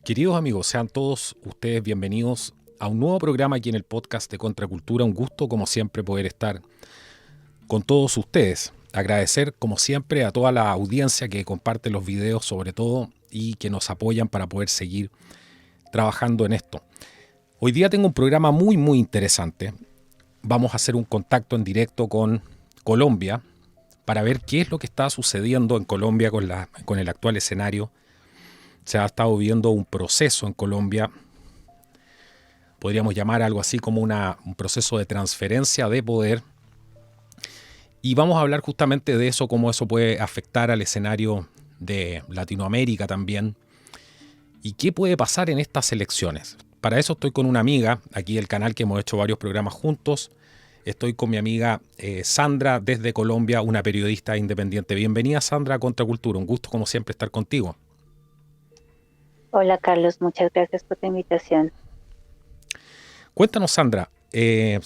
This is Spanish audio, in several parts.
Queridos amigos, sean todos ustedes bienvenidos a un nuevo programa aquí en el podcast de Contracultura. Un gusto, como siempre, poder estar con todos ustedes. Agradecer, como siempre, a toda la audiencia que comparte los videos, sobre todo, y que nos apoyan para poder seguir trabajando en esto. Hoy día tengo un programa muy interesante. Vamos a hacer un contacto en directo con Colombia para ver qué es lo que está sucediendo en Colombia con el actual escenario. Se ha estado viviendo un proceso en Colombia, podríamos llamar algo así como un proceso de transferencia de poder. Y vamos a hablar justamente de eso, cómo eso puede afectar al escenario de Latinoamérica también. Y qué puede pasar en estas elecciones. Para eso estoy con una amiga, aquí del canal, que hemos hecho varios programas juntos. Estoy con mi amiga Sandra desde Colombia, una periodista independiente. Bienvenida, Sandra, a Contracultura. Un gusto, como siempre, estar contigo. Hola Carlos, muchas gracias por tu invitación. Cuéntanos, Sandra, ¿qué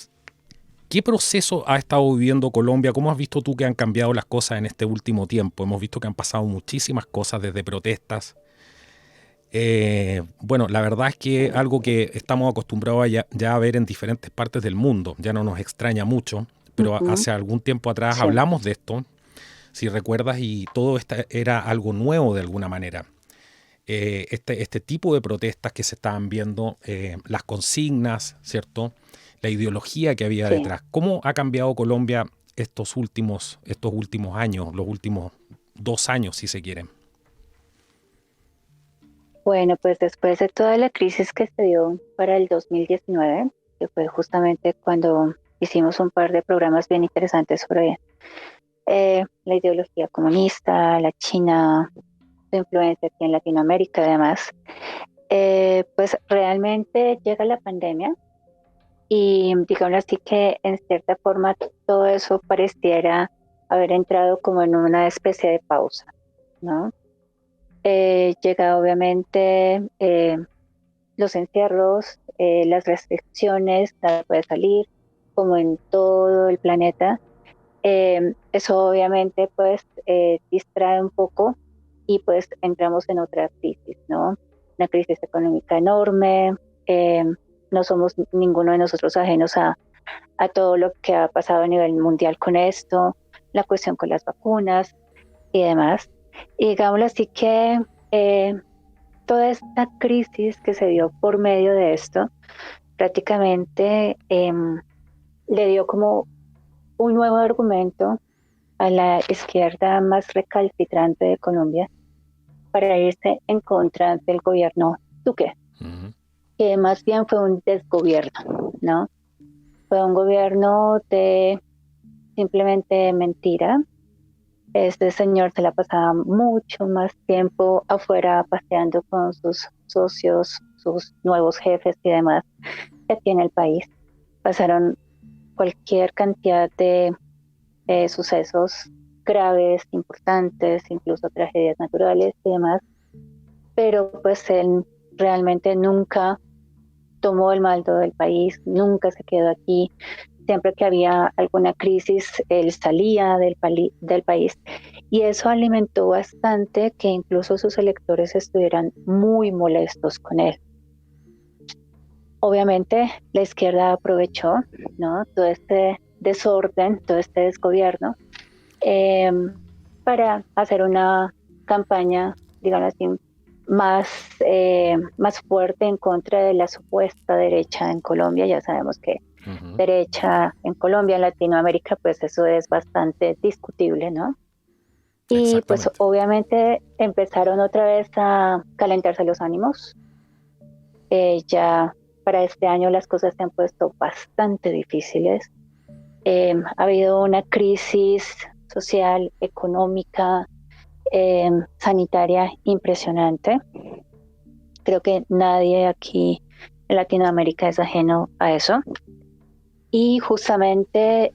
proceso ha estado viviendo Colombia? ¿Cómo has visto tú que han cambiado las cosas en este último tiempo? Hemos visto que han pasado muchísimas cosas desde protestas. Bueno, la verdad es que algo que estamos acostumbrados ya a ver en diferentes partes del mundo. Ya no nos extraña mucho, pero Ujú. hace algún tiempo atrás Sí, hablamos de esto, si recuerdas, y todo esto era algo nuevo de alguna manera. Este tipo de protestas que se estaban viendo, las consignas, ¿cierto? La ideología que había sí. detrás. ¿Cómo ha cambiado Colombia estos últimos años, los últimos 2 años, si se quiere? Bueno, pues después de toda la crisis que se dio para el 2019, que fue justamente cuando hicimos un par de programas bien interesantes sobre la ideología comunista, la China, su influencia aquí en Latinoamérica además, pues realmente llega la pandemia y digamos así que en cierta forma todo eso pareciera haber entrado como en una especie de pausa, ¿no? Llega obviamente los encierros, las restricciones, nada puede salir, como en todo el planeta. Eso obviamente pues distrae un poco y pues entramos en otra crisis, ¿no? Una crisis económica enorme. eh, no somos ninguno de nosotros ajenos a todo lo que ha pasado a nivel mundial con esto, la cuestión con las vacunas y demás. Y digámoslo así que eh, toda esta crisis que se dio por medio de esto prácticamente le dio como un nuevo argumento a la izquierda más recalcitrante de Colombia para irse en contra del gobierno Duque, Ujú. que más bien fue un desgobierno, ¿no? Fue un gobierno de simplemente mentira. Este señor se la pasaba mucho más tiempo afuera paseando con sus socios, sus nuevos jefes y demás que aquí en el país. Pasaron cualquier cantidad de sucesos graves, importantes, incluso tragedias naturales y demás, pero pues él realmente nunca tomó el mando del país, nunca se quedó aquí. Siempre que había alguna crisis, él salía del país y eso alimentó bastante que incluso sus electores estuvieran muy molestos con él. Obviamente la izquierda aprovechó, ¿no? Todo este desorden, todo este desgobierno, eh, para hacer una campaña, digamos así, más fuerte en contra de la supuesta derecha en Colombia. Ya sabemos que Ujú. derecha en Colombia, en Latinoamérica, pues eso es bastante discutible, ¿no? Y pues Exactamente. obviamente empezaron otra vez a calentarse los ánimos. Ya para este año las cosas se han puesto bastante difíciles. Ha habido una crisis social, económica, sanitaria impresionante. Creo que nadie aquí en Latinoamérica es ajeno a eso. Y justamente,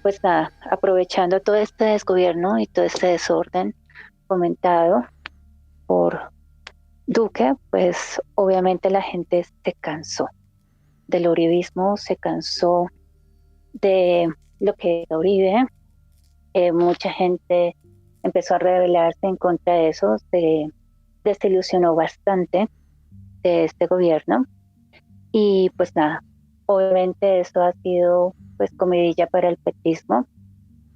pues nada, aprovechando todo este desgobierno y todo este desorden fomentado por Duque, pues obviamente la gente se cansó del uribismo, se cansó de lo que era Uribe. Mucha gente empezó a rebelarse en contra de eso, desilusionó bastante de este gobierno y pues nada, obviamente eso ha sido pues comidilla para el petismo,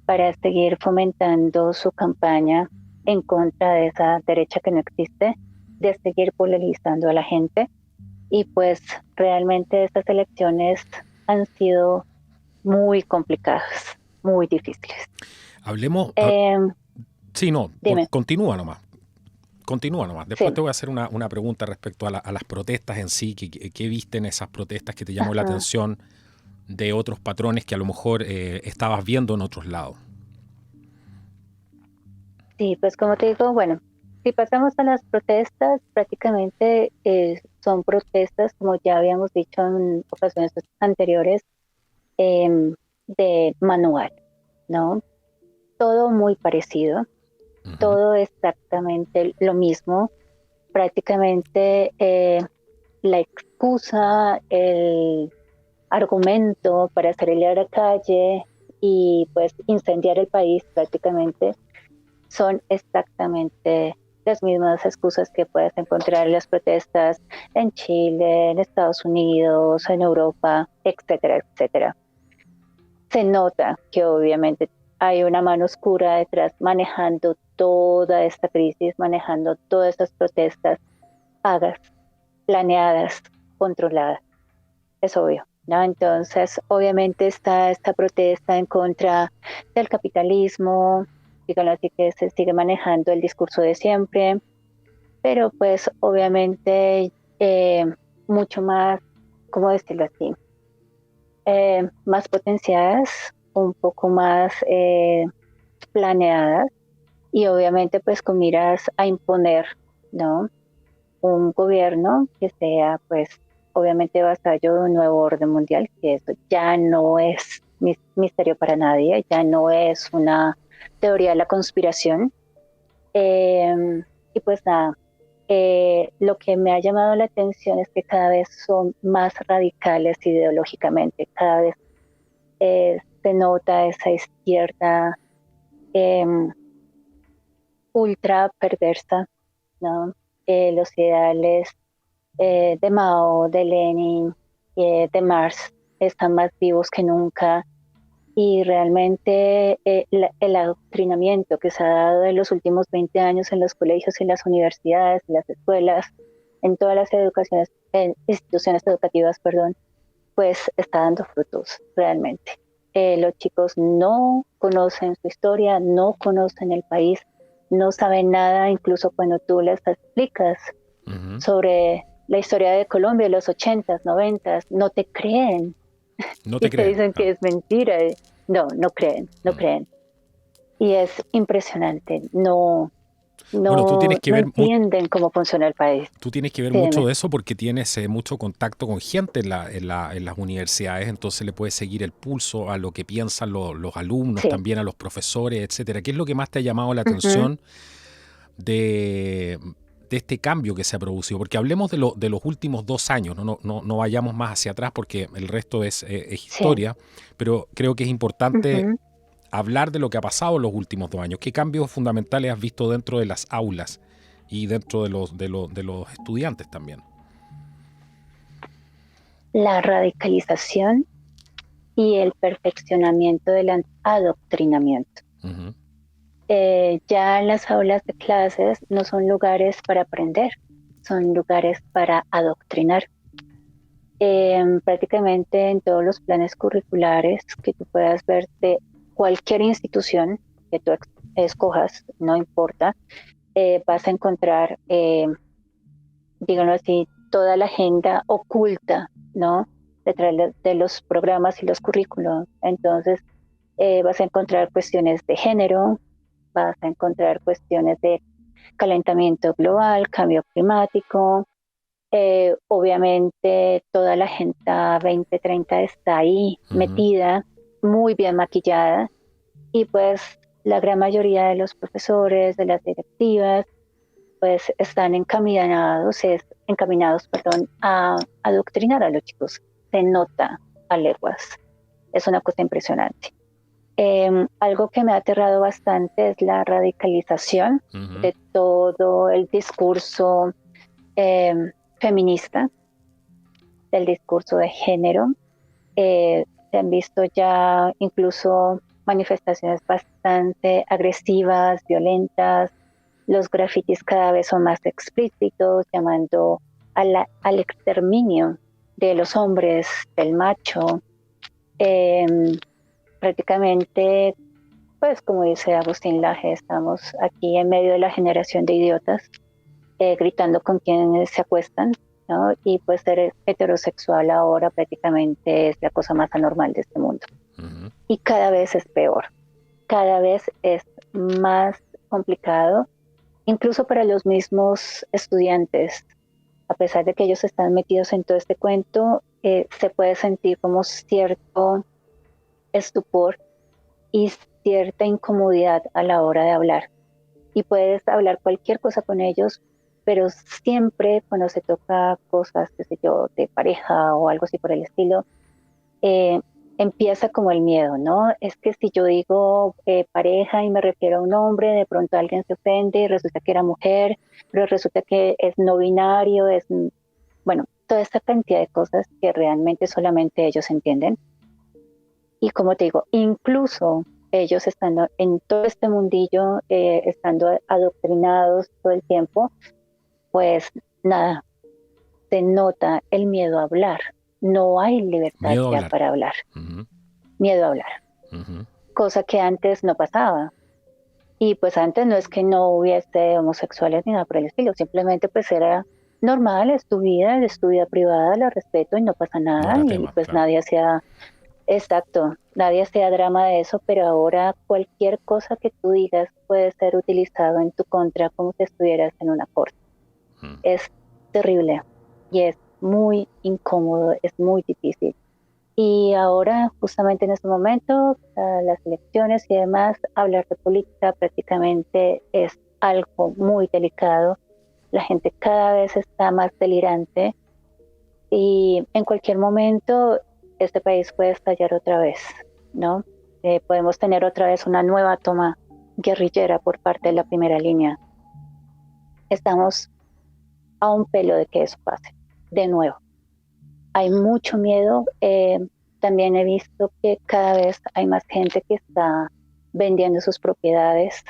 para seguir fomentando su campaña en contra de esa derecha que no existe, de seguir polarizando a la gente. Y pues realmente estas elecciones han sido muy complicadas, muy difíciles. Hablemos... sí, no, Dime. continúa nomás. Continúa nomás. Después Sí. te voy a hacer una pregunta respecto a las protestas en sí. ¿Qué viste en esas protestas que te llamó la atención de otros patrones que a lo mejor estabas viendo en otros lados? Sí, pues como te digo, bueno, si pasamos a las protestas, prácticamente son protestas, como ya habíamos dicho en ocasiones anteriores, de manual, ¿no? Todo muy parecido, todo exactamente lo mismo, prácticamente la excusa, el argumento para salir a la calle y pues incendiar el país prácticamente son exactamente las mismas excusas que puedes encontrar en las protestas en Chile, en Estados Unidos, en Europa, etcétera, etcétera. Se nota que obviamente hay una mano oscura detrás manejando toda esta crisis, manejando todas estas protestas pagas, planeadas, controladas. Es obvio, ¿no? Entonces, obviamente está esta protesta en contra del capitalismo, díganlo así, que se sigue manejando el discurso de siempre, pero pues obviamente mucho más, ¿cómo decirlo así? Más potenciadas, un poco más planeadas y obviamente pues con miras a imponer, ¿no? Un gobierno que sea pues obviamente vasallo de un nuevo orden mundial, que eso ya no es misterio para nadie, ya no es una teoría de la conspiración. Y pues nada, lo que me ha llamado la atención es que cada vez son más radicales ideológicamente, cada vez se nota esa izquierda ultra perversa, ¿no? Los ideales de Mao, de Lenin, de Marx están más vivos que nunca y realmente el adoctrinamiento que se ha dado en los últimos 20 años en los colegios y las universidades, en las escuelas, en todas las instituciones educativas, perdón, pues está dando frutos realmente. Los chicos no conocen su historia, no conocen el país, no saben nada, incluso cuando tú les explicas sobre la historia de Colombia de los 80s, 90s, no te creen. No te Y te creen. dicen No. que es mentira. No creen, no creen. Y es impresionante. No Bueno, tú tienes que ver entienden cómo funciona el país. Tú tienes que ver Sí, mucho dime. de eso porque tienes mucho contacto con gente en las universidades, entonces le puedes seguir el pulso a lo que piensan los alumnos, Sí. también a los profesores, etcétera. ¿Qué es lo que más te ha llamado la Uh-huh. atención de este cambio que se ha producido? Porque hablemos de los últimos 2 años, no vayamos más hacia atrás porque el resto es Sí. historia, pero creo que es importante Uh-huh. hablar de lo que ha pasado en los últimos 2 años. ¿Qué cambios fundamentales has visto dentro de las aulas y dentro de los estudiantes también? La radicalización y el perfeccionamiento del adoctrinamiento. Uh-huh. Ya las aulas de clases no son lugares para aprender, son lugares para adoctrinar. Prácticamente en todos los planes curriculares que tú puedas ver de cualquier institución que tú escojas, no importa, vas a encontrar, díganlo así, toda la agenda oculta, ¿no? Detrás de los programas y los currículos. Entonces, vas a encontrar cuestiones de género, vas a encontrar cuestiones de calentamiento global, cambio climático. Obviamente toda la Agenda 2030 está ahí Uh-huh. metida, muy bien maquillada, y pues la gran mayoría de los profesores, de las directivas, pues están encaminados, perdón, a adoctrinar a los chicos. Se nota a leguas. Es una cosa impresionante. Algo que me ha aterrado bastante es la radicalización de todo el discurso feminista, del discurso de género. Se han visto ya incluso manifestaciones bastante agresivas, violentas. Los grafitis cada vez son más explícitos, llamando al exterminio de los hombres, del macho. Prácticamente, pues como dice Agustín Laje, estamos aquí en medio de la generación de idiotas, gritando con quienes se acuestan, ¿no? Y pues ser heterosexual ahora prácticamente es la cosa más anormal de este mundo. Y cada vez es peor, cada vez es más complicado, incluso para los mismos estudiantes. A pesar de que ellos están metidos en todo este cuento, se puede sentir como cierto estupor y cierta incomodidad a la hora de hablar. Y puedes hablar cualquier cosa con ellos, pero siempre cuando se toca cosas, qué sé yo, de pareja o algo así por el estilo, empieza como el miedo, ¿no? Es que si yo digo pareja y me refiero a un hombre, de pronto alguien se ofende y resulta que era mujer, pero resulta que es no binario, bueno, toda esta cantidad de cosas que realmente solamente ellos entienden. Y como te digo, incluso ellos estando en todo este mundillo, estando adoctrinados todo el tiempo, pues nada, se nota el miedo a hablar. No hay libertad ya para hablar. Miedo a hablar. Cosa que antes no pasaba. Y pues antes no es que no hubiese homosexuales ni nada por el estilo, simplemente pues era normal, es tu vida privada, la respeto y no pasa nada. No y tema, pues claro. nadie hacía, exacto, nadie hacía drama de eso, pero ahora cualquier cosa que tú digas puede ser utilizado en tu contra como si estuvieras en una corte. Es terrible y es muy incómodo, es muy difícil. Y ahora, justamente en este momento, las elecciones y demás, hablar de política prácticamente es algo muy delicado. La gente cada vez está más delirante y en cualquier momento este país puede estallar otra vez, ¿no? Podemos tener otra vez una nueva toma guerrillera por parte de la primera línea. Estamos a un pelo de que eso pase, de nuevo. Hay mucho miedo. También he visto que cada vez hay más gente que está vendiendo sus propiedades.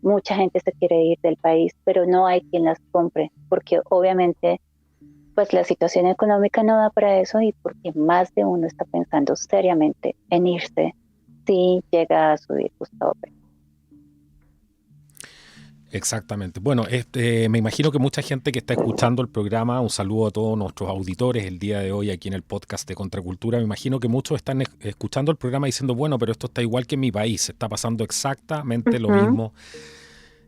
Mucha gente se quiere ir del país, pero no hay quien las compre, porque obviamente pues la situación económica no da para eso y porque más de uno está pensando seriamente en irse si llega a subir Gustavo Petro. Exactamente. Bueno, me imagino que mucha gente que está escuchando el programa, un saludo a todos nuestros auditores el día de hoy aquí en el podcast de Contracultura, me imagino que muchos están escuchando el programa diciendo, bueno, pero esto está igual que en mi país, está pasando exactamente lo mismo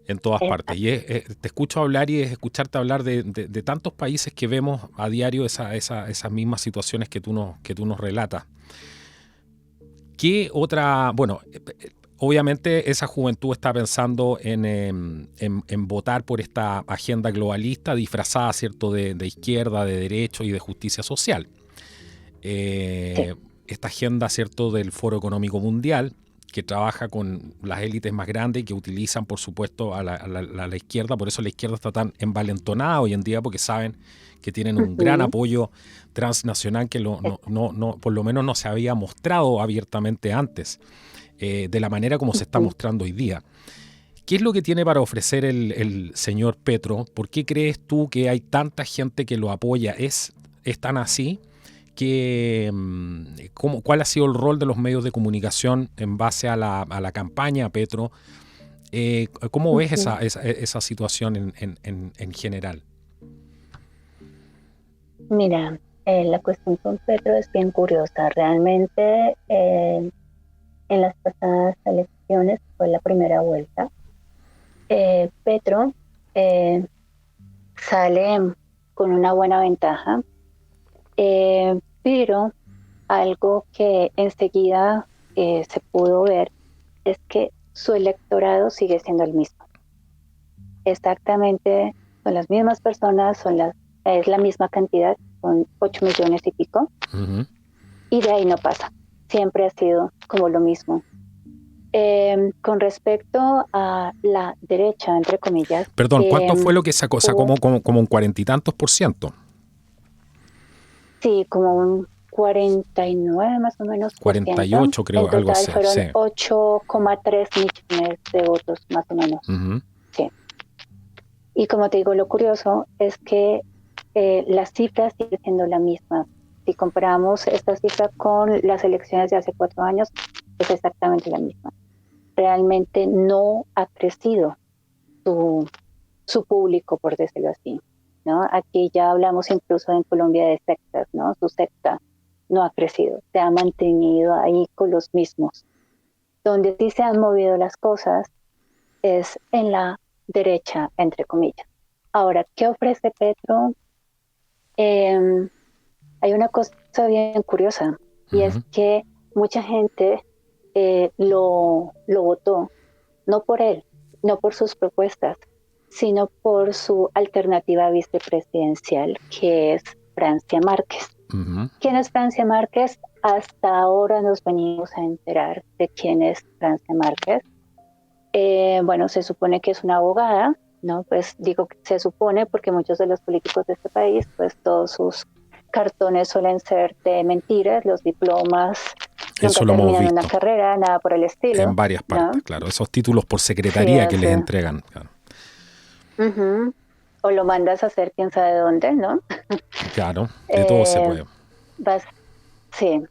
en todas partes. Y te escucho hablar y es escucharte hablar de tantos países que vemos a diario esas mismas situaciones que tú nos relatas. ¿Qué otra, bueno, obviamente esa juventud está pensando en votar por esta agenda globalista disfrazada, ¿cierto?, de izquierda, de derecho y de justicia social. Esta agenda, ¿cierto?, del Foro Económico Mundial, que trabaja con las élites más grandes y que utilizan, por supuesto, a la izquierda. Por eso la izquierda está tan envalentonada hoy en día, porque saben que tienen un gran apoyo transnacional que por lo menos no se había mostrado abiertamente antes, de la manera como se está mostrando hoy día. ¿Qué es lo que tiene para ofrecer el señor Petro? ¿Por qué crees tú que hay tanta gente que lo apoya? ¿Es tan así? ¿Cuál ha sido el rol de los medios de comunicación en base a la campaña Petro? ¿Cómo ves esa situación en general? Mira, la cuestión con Petro es bien curiosa. Realmente en las pasadas elecciones fue la primera vuelta. Petro sale con una buena ventaja, pero algo que enseguida se pudo ver es que su electorado sigue siendo el mismo. Exactamente, son las mismas personas, es la misma cantidad, son 8 millones y pico, y de ahí no pasa. Siempre ha sido como lo mismo. Con respecto a la derecha, entre comillas, Perdón, ¿cuánto fue lo que sacó? Sacó hubo, como un 40 y tantos%. sí, como un 49 más o menos por ciento. 48 creo, En algo total así, sí. fueron 8,3 millones de votos más o menos. Uh-huh. Sí. Y como te digo, lo curioso es que la cifra sigue siendo la misma. Si comparamos esta cifra con las elecciones de hace 4 años, es exactamente la misma. Realmente no ha crecido su público, por decirlo así, ¿no? Aquí ya hablamos incluso en Colombia de sectas, ¿no? Su secta no ha crecido, se ha mantenido ahí con los mismos. Donde sí se han movido las cosas es en la derecha, entre comillas. Ahora, ¿qué ofrece Petro? Eh, Hay una cosa bien curiosa y es Uh-huh. que mucha gente lo votó, no por él, no por sus propuestas, sino por su alternativa vicepresidencial, que es Francia Márquez. Uh-huh. ¿Quién es Francia Márquez? Hasta ahora nos venimos a enterar de quién es Francia Márquez. Bueno, se supone que es una abogada, ¿no? Pues digo que se supone porque muchos de los políticos de este país, pues todos sus cartones suelen ser de mentiras, los diplomas nunca Eso lo hemos terminan una visto carrera, nada por el en estilo, varias ¿no? partes, claro. Esos títulos por Sí, secretaría que les así. entregan. Claro. Uh-huh. O lo mandas a hacer quién sabe dónde, ¿no? Claro, de todo se Eh, puede. vas, sí.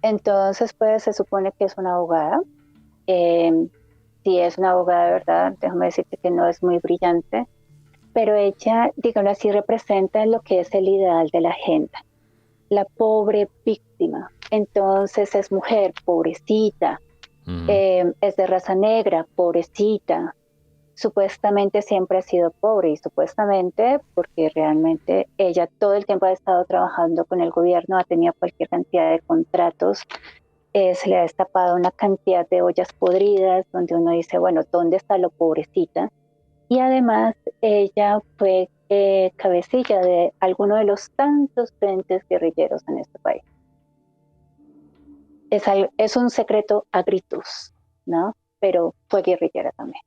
Entonces, pues se supone que es una abogada. Eh, si es una abogada de verdad, déjame decirte que no es muy brillante, pero ella, digamos así, representa lo que es el ideal de la agenda, la pobre víctima. Entonces es mujer, pobrecita, Uh-huh. es de raza negra, pobrecita. Supuestamente siempre ha sido pobre y supuestamente porque realmente ella todo el tiempo ha estado trabajando con el gobierno, ha tenido cualquier cantidad de contratos, se le ha destapado una cantidad de ollas podridas donde uno dice, bueno, ¿dónde está lo pobrecita? Y además ella fue cabecilla de alguno de los tantos frentes guerrilleros en este país. Es un secreto a gritos, ¿no? Pero fue guerrillera también.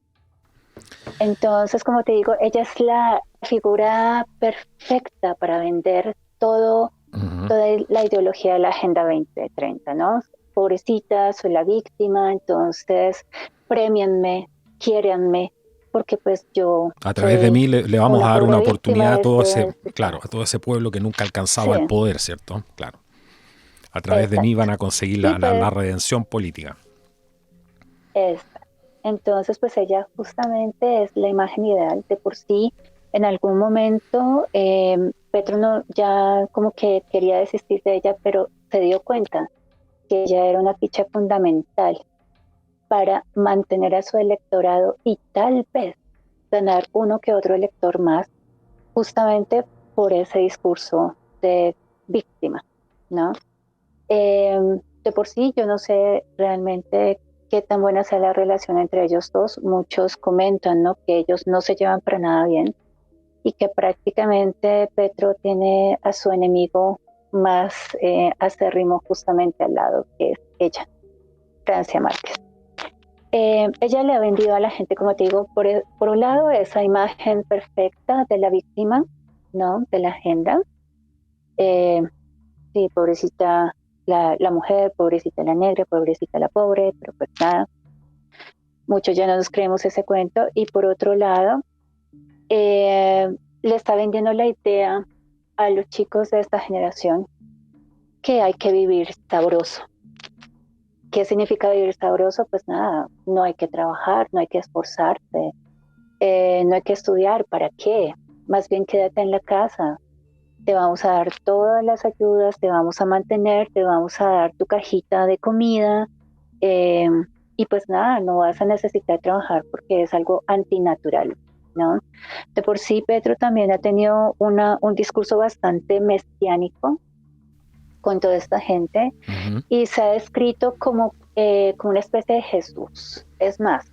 Entonces, como te digo, ella es la figura perfecta para vender Uh-huh. toda la ideología de la Agenda 2030, ¿no? Pobrecita, soy la víctima, entonces premianme, quiéranme, porque pues yo A través de soy mí le vamos a una dar una pobre víctima oportunidad a de todo este ese, sistema. claro, a todo ese pueblo que nunca Sí, alcanzaba el poder, ¿cierto? Claro. A través de mí exacto. van a conseguir Y la pues, redención política. exacto. Entonces, pues ella justamente es la imagen ideal de por sí. En algún momento, Petro no, ya como que quería desistir de ella, pero se dio cuenta que ella era una ficha fundamental para mantener a su electorado y tal vez ganar uno que otro elector más, justamente por ese discurso de víctima, ¿no? Eh, de por sí, yo no sé realmente qué tan buena sea la relación entre ellos dos. Muchos comentan, ¿no? Que ellos no se llevan para nada bien y que prácticamente Petro tiene a su enemigo más acérrimo justamente al lado, que es ella, Francia Márquez. Ella le ha vendido a la gente, como te digo, por un lado, esa imagen perfecta de la víctima, ¿no? De la agenda. Eh, sí, pobrecita la mujer, pobrecita la negra, pobrecita la pobre, pero pues nada, muchos ya no nos creemos ese cuento. Y por otro lado, le está vendiendo la idea a los chicos de esta generación que hay que vivir sabroso. ¿Qué significa vivir sabroso? Pues nada, no hay que trabajar, no hay que esforzarse, no hay que estudiar, ¿para qué? Más bien quédate en la casa, te vamos a dar todas las ayudas, te vamos a mantener, te vamos a dar tu cajita de comida eh, y pues nada, no vas a necesitar trabajar porque es algo antinatural, ¿no? De por sí, Petro también ha tenido un discurso bastante mesiánico con toda esta gente Uh-huh. y se ha descrito como una especie de Jesús. Es más,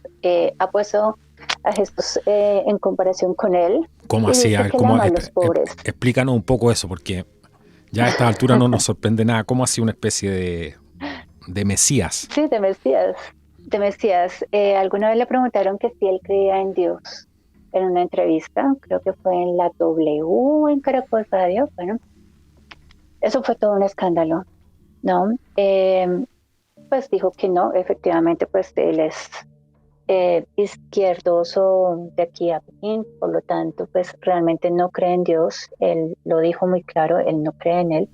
ha puesto a Jesús en comparación con él ¿Cómo y así? A dice ver, que le ¿cómo? ama a los pobres. Explícanos un poco eso, porque ya a esta altura no nos sorprende nada. ¿Cómo así una especie de Mesías? Sí, de Mesías. Te Mesías, alguna vez le preguntaron que si él creía en Dios en una entrevista, creo que fue en la W, en Caracol Radio. Bueno, eso fue todo un escándalo, ¿no? Pues dijo que no, efectivamente, pues él es izquierdoso de aquí a Pekín, por lo tanto, pues realmente no cree en Dios, él lo dijo muy claro, él no cree en él,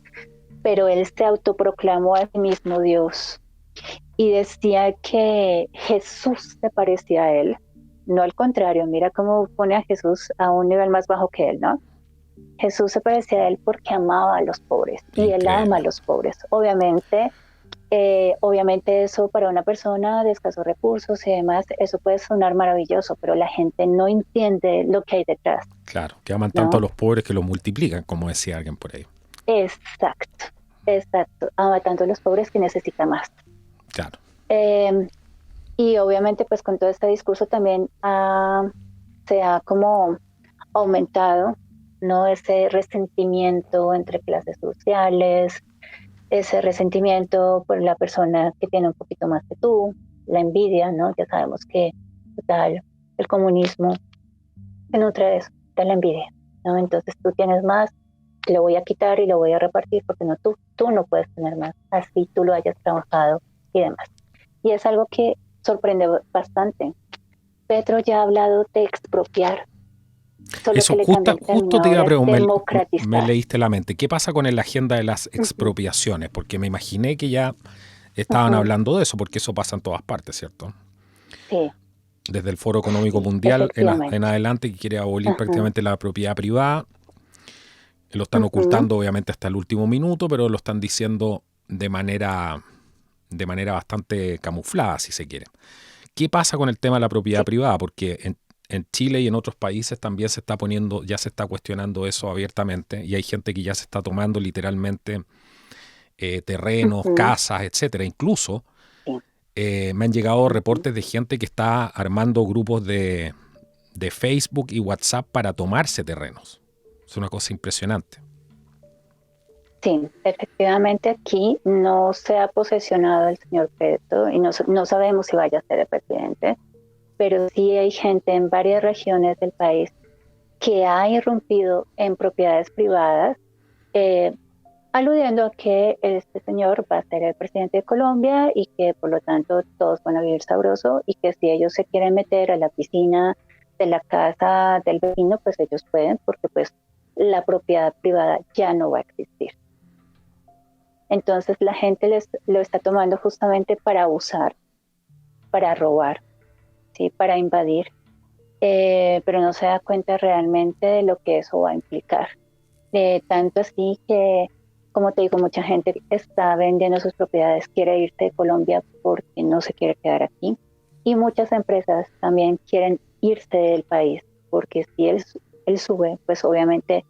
pero él se autoproclamó a sí mismo Dios y decía que Jesús se parecía a él, no al contrario, mira cómo pone a Jesús a un nivel más bajo que él, ¿no? Jesús se parecía a él porque amaba a los pobres y él ama a Increíble. los pobres. Obviamente eso para una persona de escasos recursos y demás, eso puede sonar maravilloso, pero la gente no entiende lo que hay detrás, Claro, que aman tanto a ¿no? los pobres que los multiplican, como decía alguien por ahí. Exacto, exacto. Ama tanto a los pobres que necesita más. Claro. Eh, y obviamente pues con todo este discurso también se ha como aumentado, ¿no? Ese resentimiento entre clases sociales, ese resentimiento por la persona que tiene un poquito más que tú, la envidia, ¿no? Ya sabemos que total, el comunismo se nutre de eso, de la envidia, ¿no? Entonces tú tienes más, lo voy a quitar y lo voy a repartir porque no, tú no puedes tener más, así tú lo hayas trabajado y demás. Y es algo que sorprende bastante. Petro ya ha hablado de expropiar, solo Eso que le cambia el justo término te iba a ahora es preguntar, me democratizar. leíste la mente. ¿Qué pasa con la agenda de las Ujú, expropiaciones? Porque me imaginé que ya estaban ujú, hablando de eso, porque eso pasa en todas partes, ¿cierto? sí, Desde el Foro Económico sí, Mundial en efectivamente. adelante, que quiere abolir Ujú, prácticamente la propiedad privada. Lo están ujú. ocultando obviamente hasta el último minuto, pero lo están diciendo de manera bastante camuflada, si se quiere. ¿Qué pasa con el tema de la propiedad Sí, privada? Porque en Chile y en otros países también se está poniendo, ya se está cuestionando eso abiertamente y hay gente que ya se está tomando literalmente terrenos, ujú, casas, etcétera. Incluso sí, me han llegado ujú. reportes de gente que está armando grupos de Facebook y WhatsApp para tomarse terrenos. Es una cosa impresionante. Sí, efectivamente aquí no se ha posesionado el señor Petro y no sabemos si vaya a ser el presidente, pero sí hay gente en varias regiones del país que ha irrumpido en propiedades privadas, eh, aludiendo a que este señor va a ser el presidente de Colombia y que por lo tanto todos van a vivir sabroso y que si ellos se quieren meter a la piscina de la casa del vecino, pues ellos pueden porque pues la propiedad privada ya no va a existir. Entonces la gente lo está tomando justamente para abusar, para robar, ¿sí? Para invadir, pero no se da cuenta realmente de lo que eso va a implicar. Tanto así que, como te digo, mucha gente está vendiendo sus propiedades, quiere irse de Colombia porque no se quiere quedar aquí. Y muchas empresas también quieren irse del país porque si él sube, pues obviamente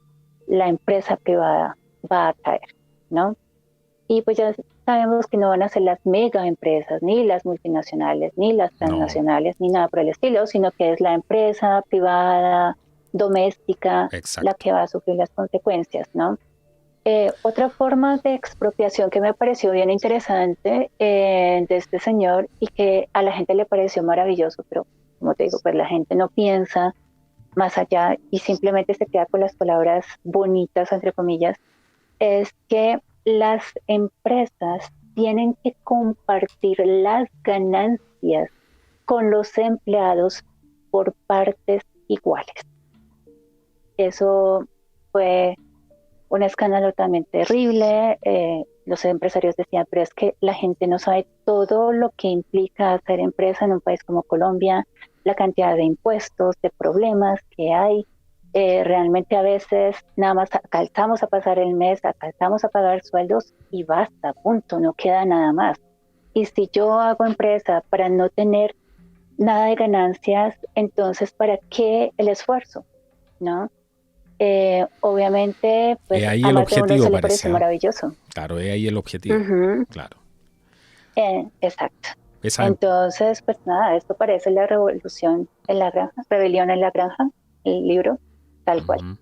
la empresa privada va a caer, ¿no? Y pues ya sabemos que no van a ser las mega empresas, ni las multinacionales, ni las No, transnacionales, ni nada por el estilo, sino que es la empresa privada, doméstica, la exacto. que va a sufrir las consecuencias, ¿no? Otra forma de expropiación que me pareció bien interesante de este señor y que a la gente le pareció maravilloso, pero como te digo, pues la gente no piensa más allá y simplemente se queda con las palabras bonitas, entre comillas, es que las empresas tienen que compartir las ganancias con los empleados por partes iguales. Eso fue un escándalo también terrible. Los empresarios decían, pero es que la gente no sabe todo lo que implica hacer empresa en un país como Colombia, la cantidad de impuestos, de problemas que hay. Realmente a veces nada más alcanzamos a pasar el mes, alcanzamos a pagar sueldos y basta, punto, no queda nada más. Y si yo hago empresa para no tener nada de ganancias, entonces ¿para qué el esfuerzo? ¿No? Obviamente, pues Es ahí a el más de uno objetivo, eso le parece, pareció ¿eh? maravilloso. Claro, es ahí el objetivo. Ujú, Claro. exacto. Esa, Entonces, pues nada, esto parece la revolución en la granja, rebelión en la granja, el libro, tal cual, ujú.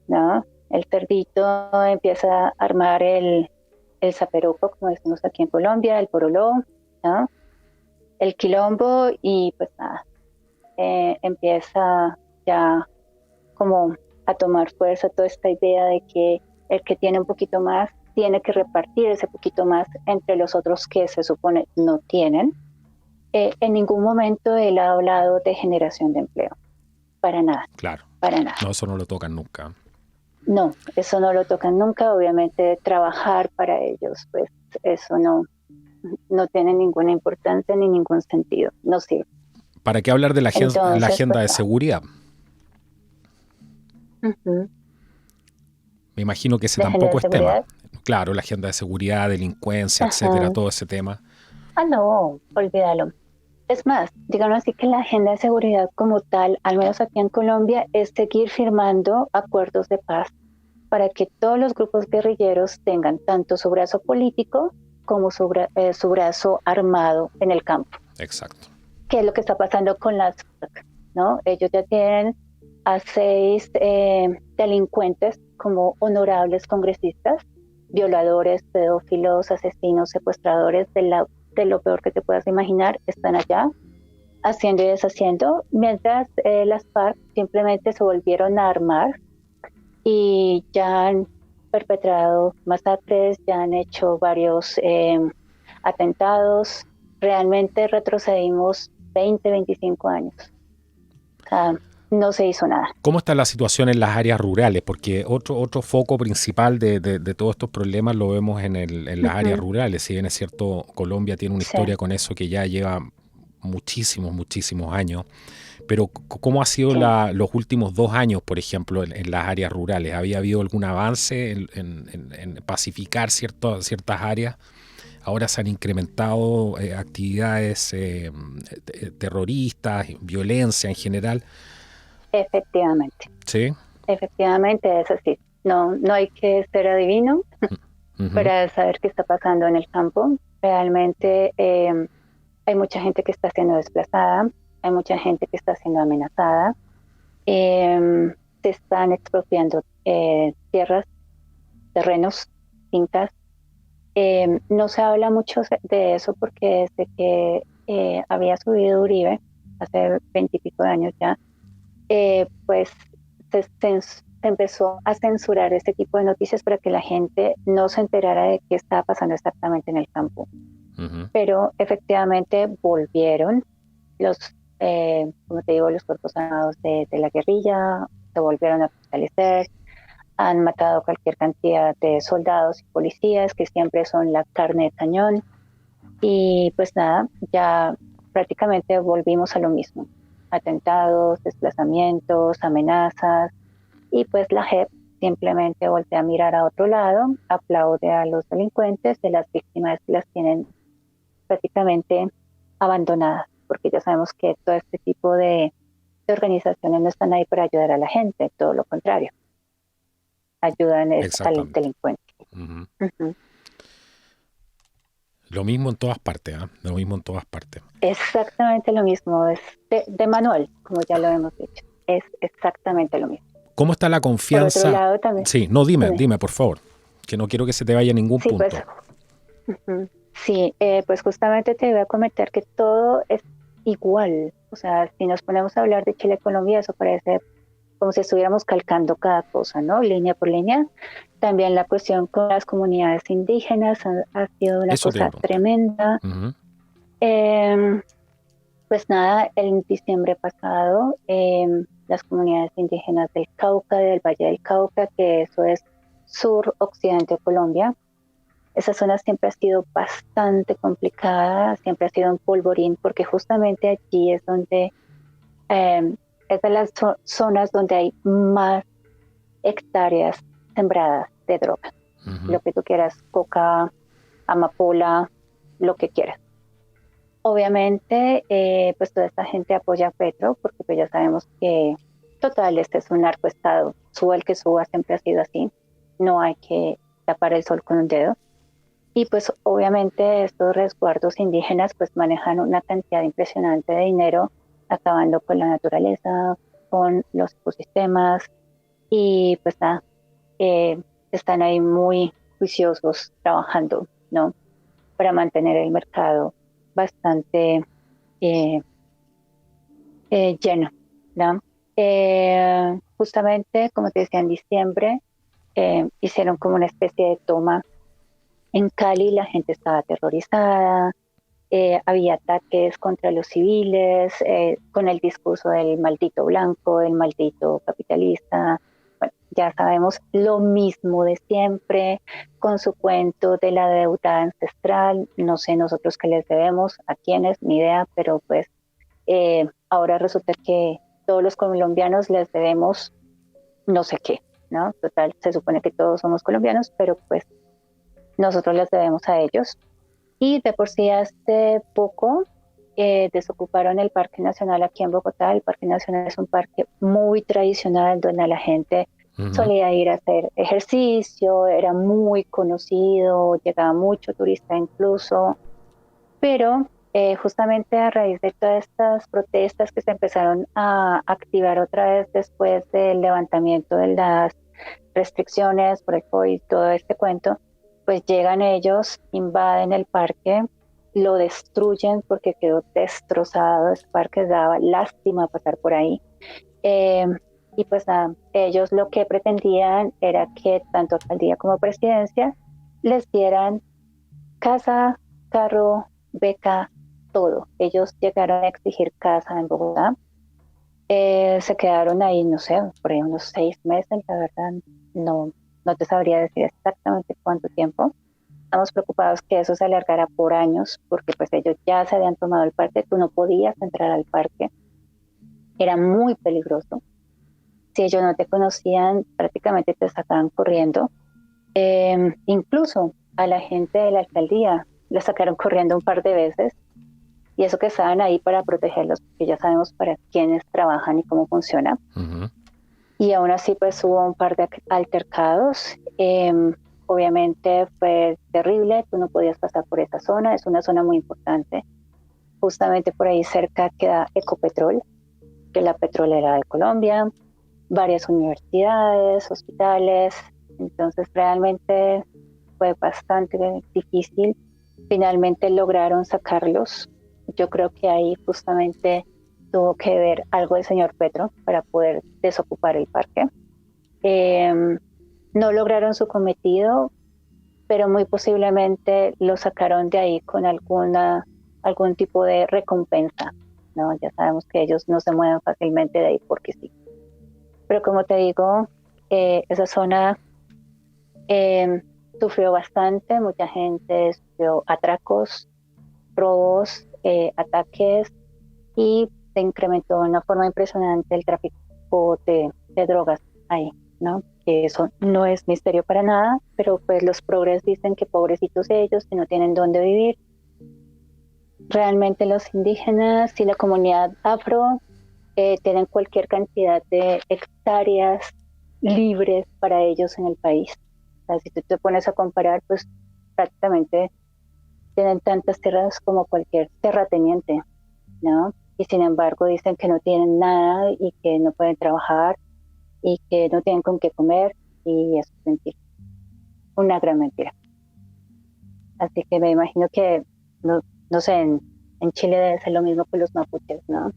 ¿no? El cerdito empieza a armar el zaperoco, como decimos aquí en Colombia, el poroló, ¿no? el quilombo y pues nada, empieza ya como a tomar fuerza toda esta idea de que el que tiene un poquito más tiene que repartir ese poquito más entre los otros que se supone no tienen. En ningún momento él ha hablado de generación de empleo, para nada, Claro. para nada. No, eso no lo tocan nunca. No, eso no lo tocan nunca. Obviamente trabajar para ellos, pues eso no tiene ninguna importancia ni ningún sentido, no sirve. ¿Para qué hablar de la Entonces, agenda pues, de seguridad? uh-huh. Me imagino que ese ¿De agenda de tampoco es tema. seguridad? Claro, la agenda de seguridad, delincuencia, etcétera, Ajá. todo ese tema. Ah, no, olvídalo. Es más, digamos así que la agenda de seguridad como tal, al menos aquí en Colombia, es seguir firmando acuerdos de paz para que todos los grupos guerrilleros tengan tanto su brazo político como su brazo armado en el campo. Exacto. ¿Qué es lo que está pasando con las FARC? ¿No? Ellos ya tienen a 6 delincuentes como honorables congresistas, violadores, pedófilos, asesinos, secuestradores de lo peor que te puedas imaginar, están allá haciendo y deshaciendo, mientras las FARC simplemente se volvieron a armar y ya han perpetrado masacres, ya han hecho varios atentados. Realmente retrocedimos 20, 25 años. O sea, no se hizo nada. ¿Cómo está la situación en las áreas rurales? Porque otro foco principal de todos estos problemas lo vemos en las áreas Uh-huh. rurales. Si bien es cierto, Colombia tiene una Sí, historia con eso que ya lleva muchísimos años. Pero ¿cómo ha sido sí. los últimos 2 años, por ejemplo, en las áreas rurales? ¿Había habido algún avance en pacificar ciertas áreas? Ahora se han incrementado actividades terroristas, violencia en general. Efectivamente. ¿Sí? Efectivamente, es así. No hay que ser adivino Uh-huh. para saber qué está pasando en el campo. Realmente hay mucha gente que está siendo desplazada, hay mucha gente que está siendo amenazada. Eh, Se están expropiando tierras, terrenos, fincas. No se habla mucho de eso porque desde que había subido Uribe, hace 20 y pico de años ya, pues se empezó a censurar este tipo de noticias para que la gente no se enterara de qué estaba pasando exactamente en el campo. Uh-huh. Pero efectivamente volvieron los, como te digo, los cuerpos armados de la guerrilla, se volvieron a fortalecer, han matado cualquier cantidad de soldados y policías que siempre son la carne de cañón y pues nada, ya prácticamente volvimos a lo mismo, atentados, desplazamientos, amenazas y pues la JEP simplemente voltea a mirar a otro lado, aplaude a los delincuentes de las víctimas que las tienen prácticamente abandonadas, porque ya sabemos que todo este tipo de organizaciones no están ahí para ayudar a la gente, todo lo contrario, ayudan es al Exactamente. delincuente. Uh-huh. Uh-huh. Lo mismo en todas partes, ¿eh? Lo mismo en todas partes. Exactamente lo mismo, es de manual, como ya lo hemos dicho, es exactamente lo mismo. ¿Cómo está la Por otro confianza? lado también, Sí, no, dime, dime, por favor, que no quiero que se te vaya ningún sí, pues, punto. uh-huh. Sí, pues justamente te voy a comentar que todo es igual, o sea, si nos ponemos a hablar de Chile-Colombia, eso parece como si estuviéramos calcando cada cosa, ¿no? Línea por línea. También la cuestión con las comunidades indígenas ha sido una Eso te iba a cosa preguntar. tremenda. Uh-huh. Eh, pues nada, en diciembre pasado, las comunidades indígenas del Cauca, del Valle del Cauca, que eso es sur-occidente de Colombia, esa zona siempre ha sido bastante complicada, siempre ha sido un polvorín, porque justamente allí es donde, eh, es de las zonas donde hay más hectáreas sembradas de droga, Uh-huh. lo que tú quieras, coca, amapola, lo que quieras. Obviamente, pues toda esta gente apoya a Petro, porque pues ya sabemos que, total, este es un narcoestado, suba el que suba, siempre ha sido así, no hay que tapar el sol con un dedo. Y pues obviamente estos resguardos indígenas pues manejan una cantidad impresionante de dinero, acabando con la naturaleza, con los ecosistemas, y pues nada, eh, están ahí muy juiciosos trabajando, ¿no? Para mantener el mercado bastante eh, lleno, ¿no? Justamente, como te decía, en diciembre hicieron como una especie de toma en Cali, la gente estaba aterrorizada, había ataques contra los civiles, con el discurso del maldito blanco, del maldito capitalista. Bueno, ya sabemos lo mismo de siempre, con su cuento de la deuda ancestral. No sé nosotros qué les debemos, a quiénes, ni idea, pero pues ahora resulta que todos los colombianos les debemos no sé qué, ¿no? Total, se supone que todos somos colombianos, pero pues nosotros les debemos a ellos. Y de por sí hace poco desocuparon el Parque Nacional aquí en Bogotá. El Parque Nacional es un parque muy tradicional donde la gente Ujú. solía ir a hacer ejercicio, era muy conocido, llegaba mucho turista incluso, pero justamente a raíz de todas estas protestas que se empezaron a activar otra vez después del levantamiento de las restricciones por el COVID, todo este cuento, pues llegan ellos, invaden el parque, lo destruyen porque quedó destrozado, ese parque daba lástima pasar por ahí. Eh, y pues nada, ellos lo que pretendían era que tanto alcaldía como presidencia les dieran casa, carro, beca, todo. Ellos llegaron a exigir casa en Bogotá. Se quedaron ahí, no sé, por ahí unos 6 meses, la verdad, no, no te sabría decir exactamente cuánto tiempo. Estamos preocupados que eso se alargara por años, porque pues ellos ya se habían tomado el parque, tú no podías entrar al parque, era muy peligroso. Si ellos no te conocían, prácticamente te sacaban corriendo. Incluso a la gente de la alcaldía le sacaron corriendo un par de veces, y eso que estaban ahí para protegerlos, porque ya sabemos para quiénes trabajan y cómo funciona. Ujú. Y aún así, pues hubo un par de altercados. Obviamente fue terrible, tú no podías pasar por esa zona, es una zona muy importante. Justamente por ahí cerca queda Ecopetrol, que es la petrolera de Colombia, varias universidades, hospitales. Entonces realmente fue bastante difícil. Finalmente lograron sacarlos. Yo creo que ahí justamente tuvo que ver algo el señor Petro para poder desocupar el parque. Eh, no lograron su cometido, pero muy posiblemente lo sacaron de ahí con algún tipo de recompensa, ¿no? Ya sabemos que ellos no se mueven fácilmente de ahí porque sí. Pero como te digo, esa zona eh, sufrió bastante, mucha gente sufrió atracos, robos, ataques, y se incrementó de una forma impresionante el tráfico de drogas ahí, ¿no? Que eso no es misterio para nada, pero pues los progres dicen que pobrecitos ellos, que no tienen dónde vivir. Realmente los indígenas y la comunidad afro tienen cualquier cantidad de hectáreas libres para ellos en el país. O sea, si tú te pones a comparar, pues prácticamente tienen tantas tierras como cualquier terrateniente, ¿no? Y sin embargo dicen que no tienen nada y que no pueden trabajar y que no tienen con qué comer, y eso es mentira, una gran mentira. Así que me imagino que, no, no sé, en Chile debe ser lo mismo con los mapuches, ¿no?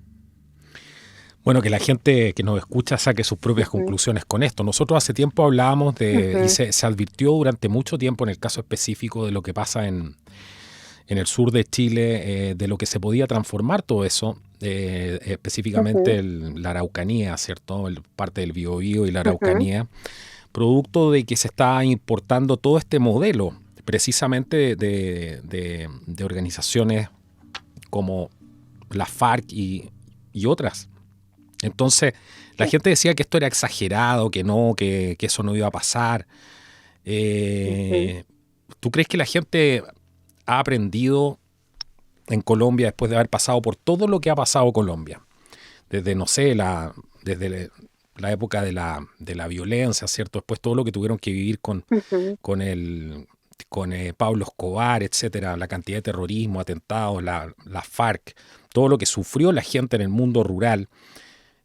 Bueno, que la gente que nos escucha saque sus propias Ujú, conclusiones con esto. Nosotros hace tiempo hablábamos y ujú, se advirtió durante mucho tiempo en el caso específico de lo que pasa en el sur de Chile, de lo que se podía transformar todo eso, específicamente ujú, la Araucanía, ¿cierto? Parte del Biobío y la ujú, Araucanía, producto de que se está importando todo este modelo precisamente de organizaciones como la FARC y otras. Entonces, la sí, gente decía que esto era exagerado, que no, que eso no iba a pasar. ujú, Eh, ¿Tú crees que la gente ha aprendido en Colombia después de haber pasado por todo lo que ha pasado Colombia? Desde, no sé, desde la época de la violencia, ¿cierto? Después todo lo que tuvieron que vivir ujú, con el con Pablo Escobar, etcétera, la cantidad de terrorismo, atentados, la FARC, todo lo que sufrió la gente en el mundo rural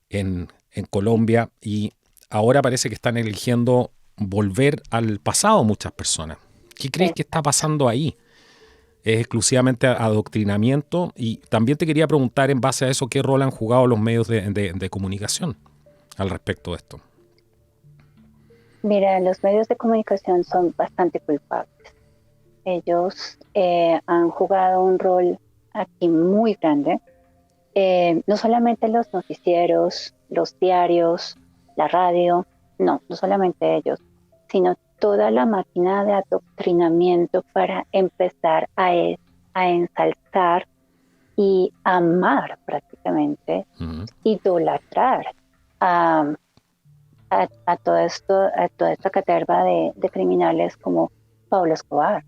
en Colombia, y ahora parece que están eligiendo volver al pasado muchas personas. ¿Qué crees que está exacto. pasando ahí? es exclusivamente adoctrinamiento. Y también te quería preguntar en base a eso, ¿qué rol han jugado los medios de comunicación al respecto de esto? Mira, los medios de comunicación son bastante culpables. Ellos han jugado un rol aquí muy grande. No solamente los noticieros, los diarios, la radio, no solamente ellos, sino toda la máquina de adoctrinamiento para empezar a ensalzar y amar prácticamente, idolatrar a, a todo esto, a toda esta caterva de criminales como Pablo Escobar.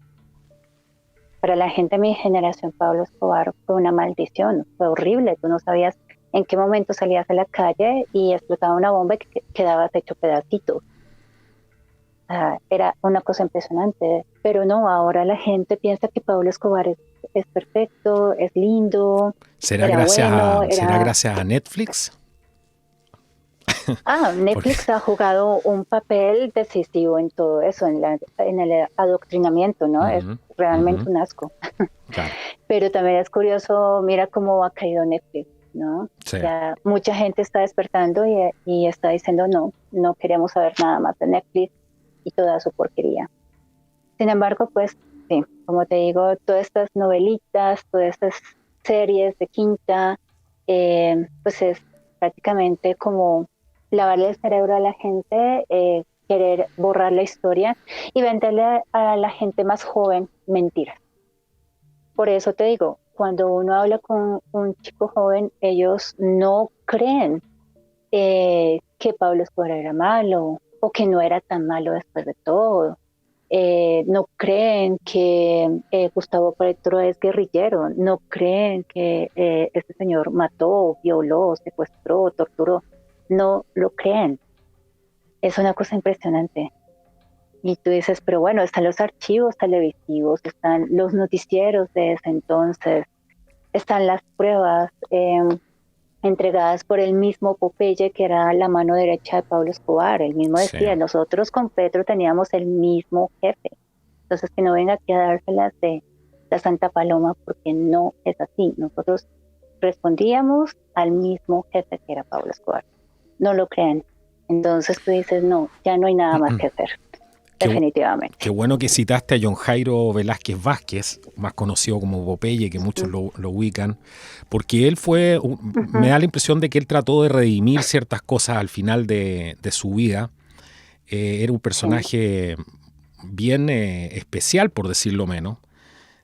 Para la gente de mi generación, Pablo Escobar fue una maldición, fue horrible. Tú no sabías en qué momento salías a la calle y explotaba una bomba y quedabas hecho pedacitos. Era una cosa impresionante, pero no, ahora la gente piensa que Pablo Escobar es perfecto, es lindo, ¿Será gracias a Netflix? Netflix Porque, ha jugado un papel decisivo en todo eso, en el adoctrinamiento, ¿no? Es realmente un asco. Claro. Pero también es curioso, mira cómo ha caído Netflix, ¿no? Sí. Ya mucha gente está despertando y está diciendo no queremos saber nada más de Netflix y toda su porquería. Sin embargo, pues sí, como te digo, todas estas novelitas, todas estas series de quinta, pues es prácticamente como lavarle el cerebro a la gente, querer borrar la historia y venderle a la gente más joven mentiras. Por eso te digo, cuando uno habla con un chico joven, ellos no creen que Pablo Escobar era malo o que no era tan malo después de todo. No creen que Gustavo Petro es guerrillero, no creen que este señor mató, violó, secuestró, torturó, no lo creen. Es una cosa impresionante. Y tú dices, pero bueno, están los archivos televisivos, están los noticieros de ese entonces, están las pruebas entregadas por el mismo Popeye, que era la mano derecha de Pablo Escobar. Él mismo decía, Sí. nosotros con Petro teníamos el mismo jefe. Entonces, que no venga aquí a dárselas de la Santa Paloma, porque no es así. Nosotros respondíamos al mismo jefe que era Pablo Escobar. No lo creen. Entonces tú dices, no, ya no hay nada más que hacer. Definitivamente. Qué bueno que citaste a John Jairo Velázquez Vázquez, más conocido como Popeye, que muchos lo ubican, porque él fue, me da la impresión de que él trató de redimir ciertas cosas al final de su vida. Era un personaje bien especial, por decirlo menos,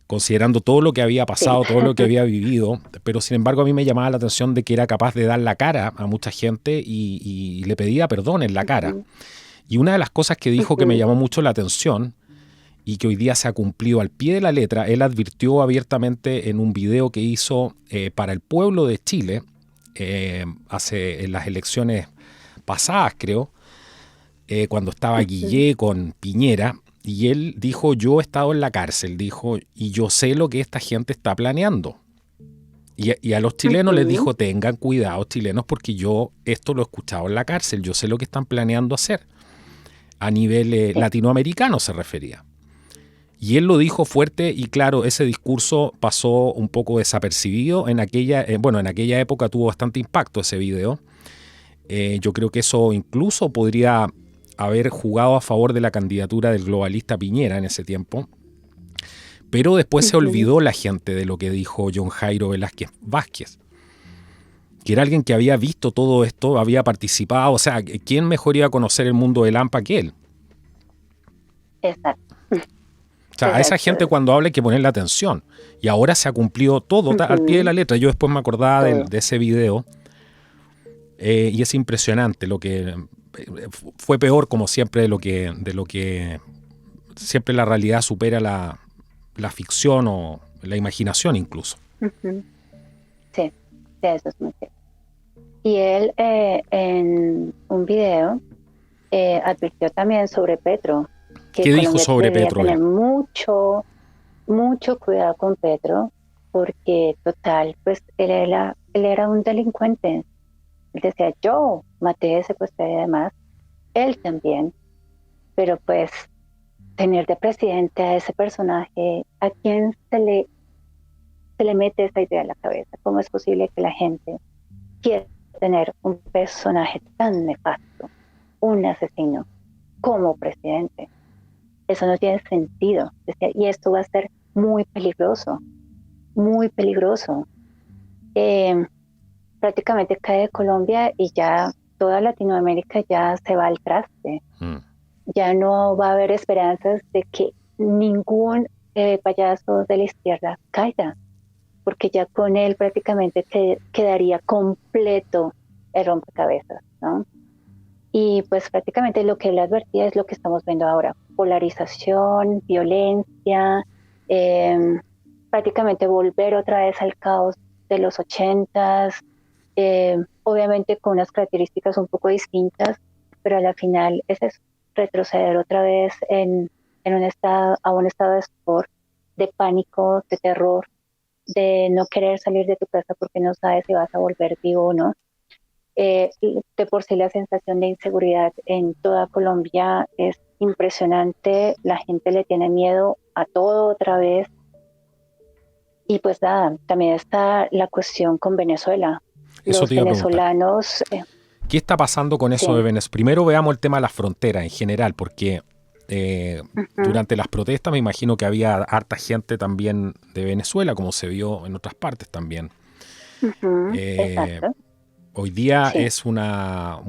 considerando todo lo que había pasado, todo lo que había vivido, pero sin embargo a mí me llamaba la atención de que era capaz de dar la cara a mucha gente y le pedía perdón en la cara. Y una de las cosas que dijo que me llamó mucho la atención y que hoy día se ha cumplido al pie de la letra, él advirtió abiertamente en un video que hizo para el pueblo de Chile, en las elecciones pasadas creo, cuando estaba Guillé con Piñera, y él dijo, yo he estado en la cárcel, dijo, y yo sé lo que esta gente está planeando. Y a los chilenos les dijo, tengan cuidado chilenos, porque yo esto lo he escuchado en la cárcel, yo sé lo que están planeando hacer. A nivel latinoamericano se refería. Y él lo dijo fuerte y claro, ese discurso pasó un poco desapercibido. En aquella época tuvo bastante impacto ese video. Yo creo que eso incluso podría haber jugado a favor de la candidatura del globalista Piñera en ese tiempo. Pero después se olvidó la gente de lo que dijo John Jairo Velázquez Vázquez, que era alguien que había visto todo esto, había participado. O sea, ¿quién mejor iba a conocer el mundo del AMPA que él? Exacto. O sea, a esa gente cuando habla hay que ponerle atención. Y ahora se ha cumplido todo al pie de la letra. Yo después me acordaba de ese video y es impresionante lo que fue peor, como siempre, de lo que siempre la realidad supera la ficción o la imaginación incluso. Sí, eso es muy cierto. Y él en un video advirtió también sobre Petro, que ¿Qué dijo Colombia sobre debía Petro tener él? mucho cuidado con Petro, porque total, pues él era un delincuente. Él decía, yo maté, secuestré y demás, él también, pero pues tener de presidente a ese personaje, ¿a quién se le mete esa idea a la cabeza? ¿Cómo es posible que la gente quiera tener un personaje tan nefasto, un asesino, como presidente? Eso no tiene sentido. Y esto va a ser muy peligroso, muy peligroso. Eh, Prácticamente cae de Colombia y ya toda Latinoamérica ya se va al traste. Ya no va a haber esperanzas de que ningún payaso de la izquierda caiga, porque ya con él prácticamente quedaría completo el rompecabezas, ¿no? Y pues prácticamente lo que él advertía es lo que estamos viendo ahora: polarización, violencia, eh, prácticamente volver otra vez al caos de los 80s, obviamente con unas características un poco distintas, pero a la final es retroceder otra vez en un estado, a un estado de sport, de pánico, de terror, de no querer salir de tu casa porque no sabes si vas a volver vivo o no. De por sí la sensación de inseguridad en toda Colombia es impresionante, la gente le tiene miedo a todo otra vez. Y pues nada, también está la cuestión con Venezuela. Eso Los te iba a preguntar. venezolanos, ¿Qué está pasando con eso de sí, Venezuela? Primero veamos el tema de las fronteras en general, porque ujú, durante las protestas me imagino que había harta gente también de Venezuela, como se vio en otras partes también. ujú, Eh, exacto, Hoy día sí, es una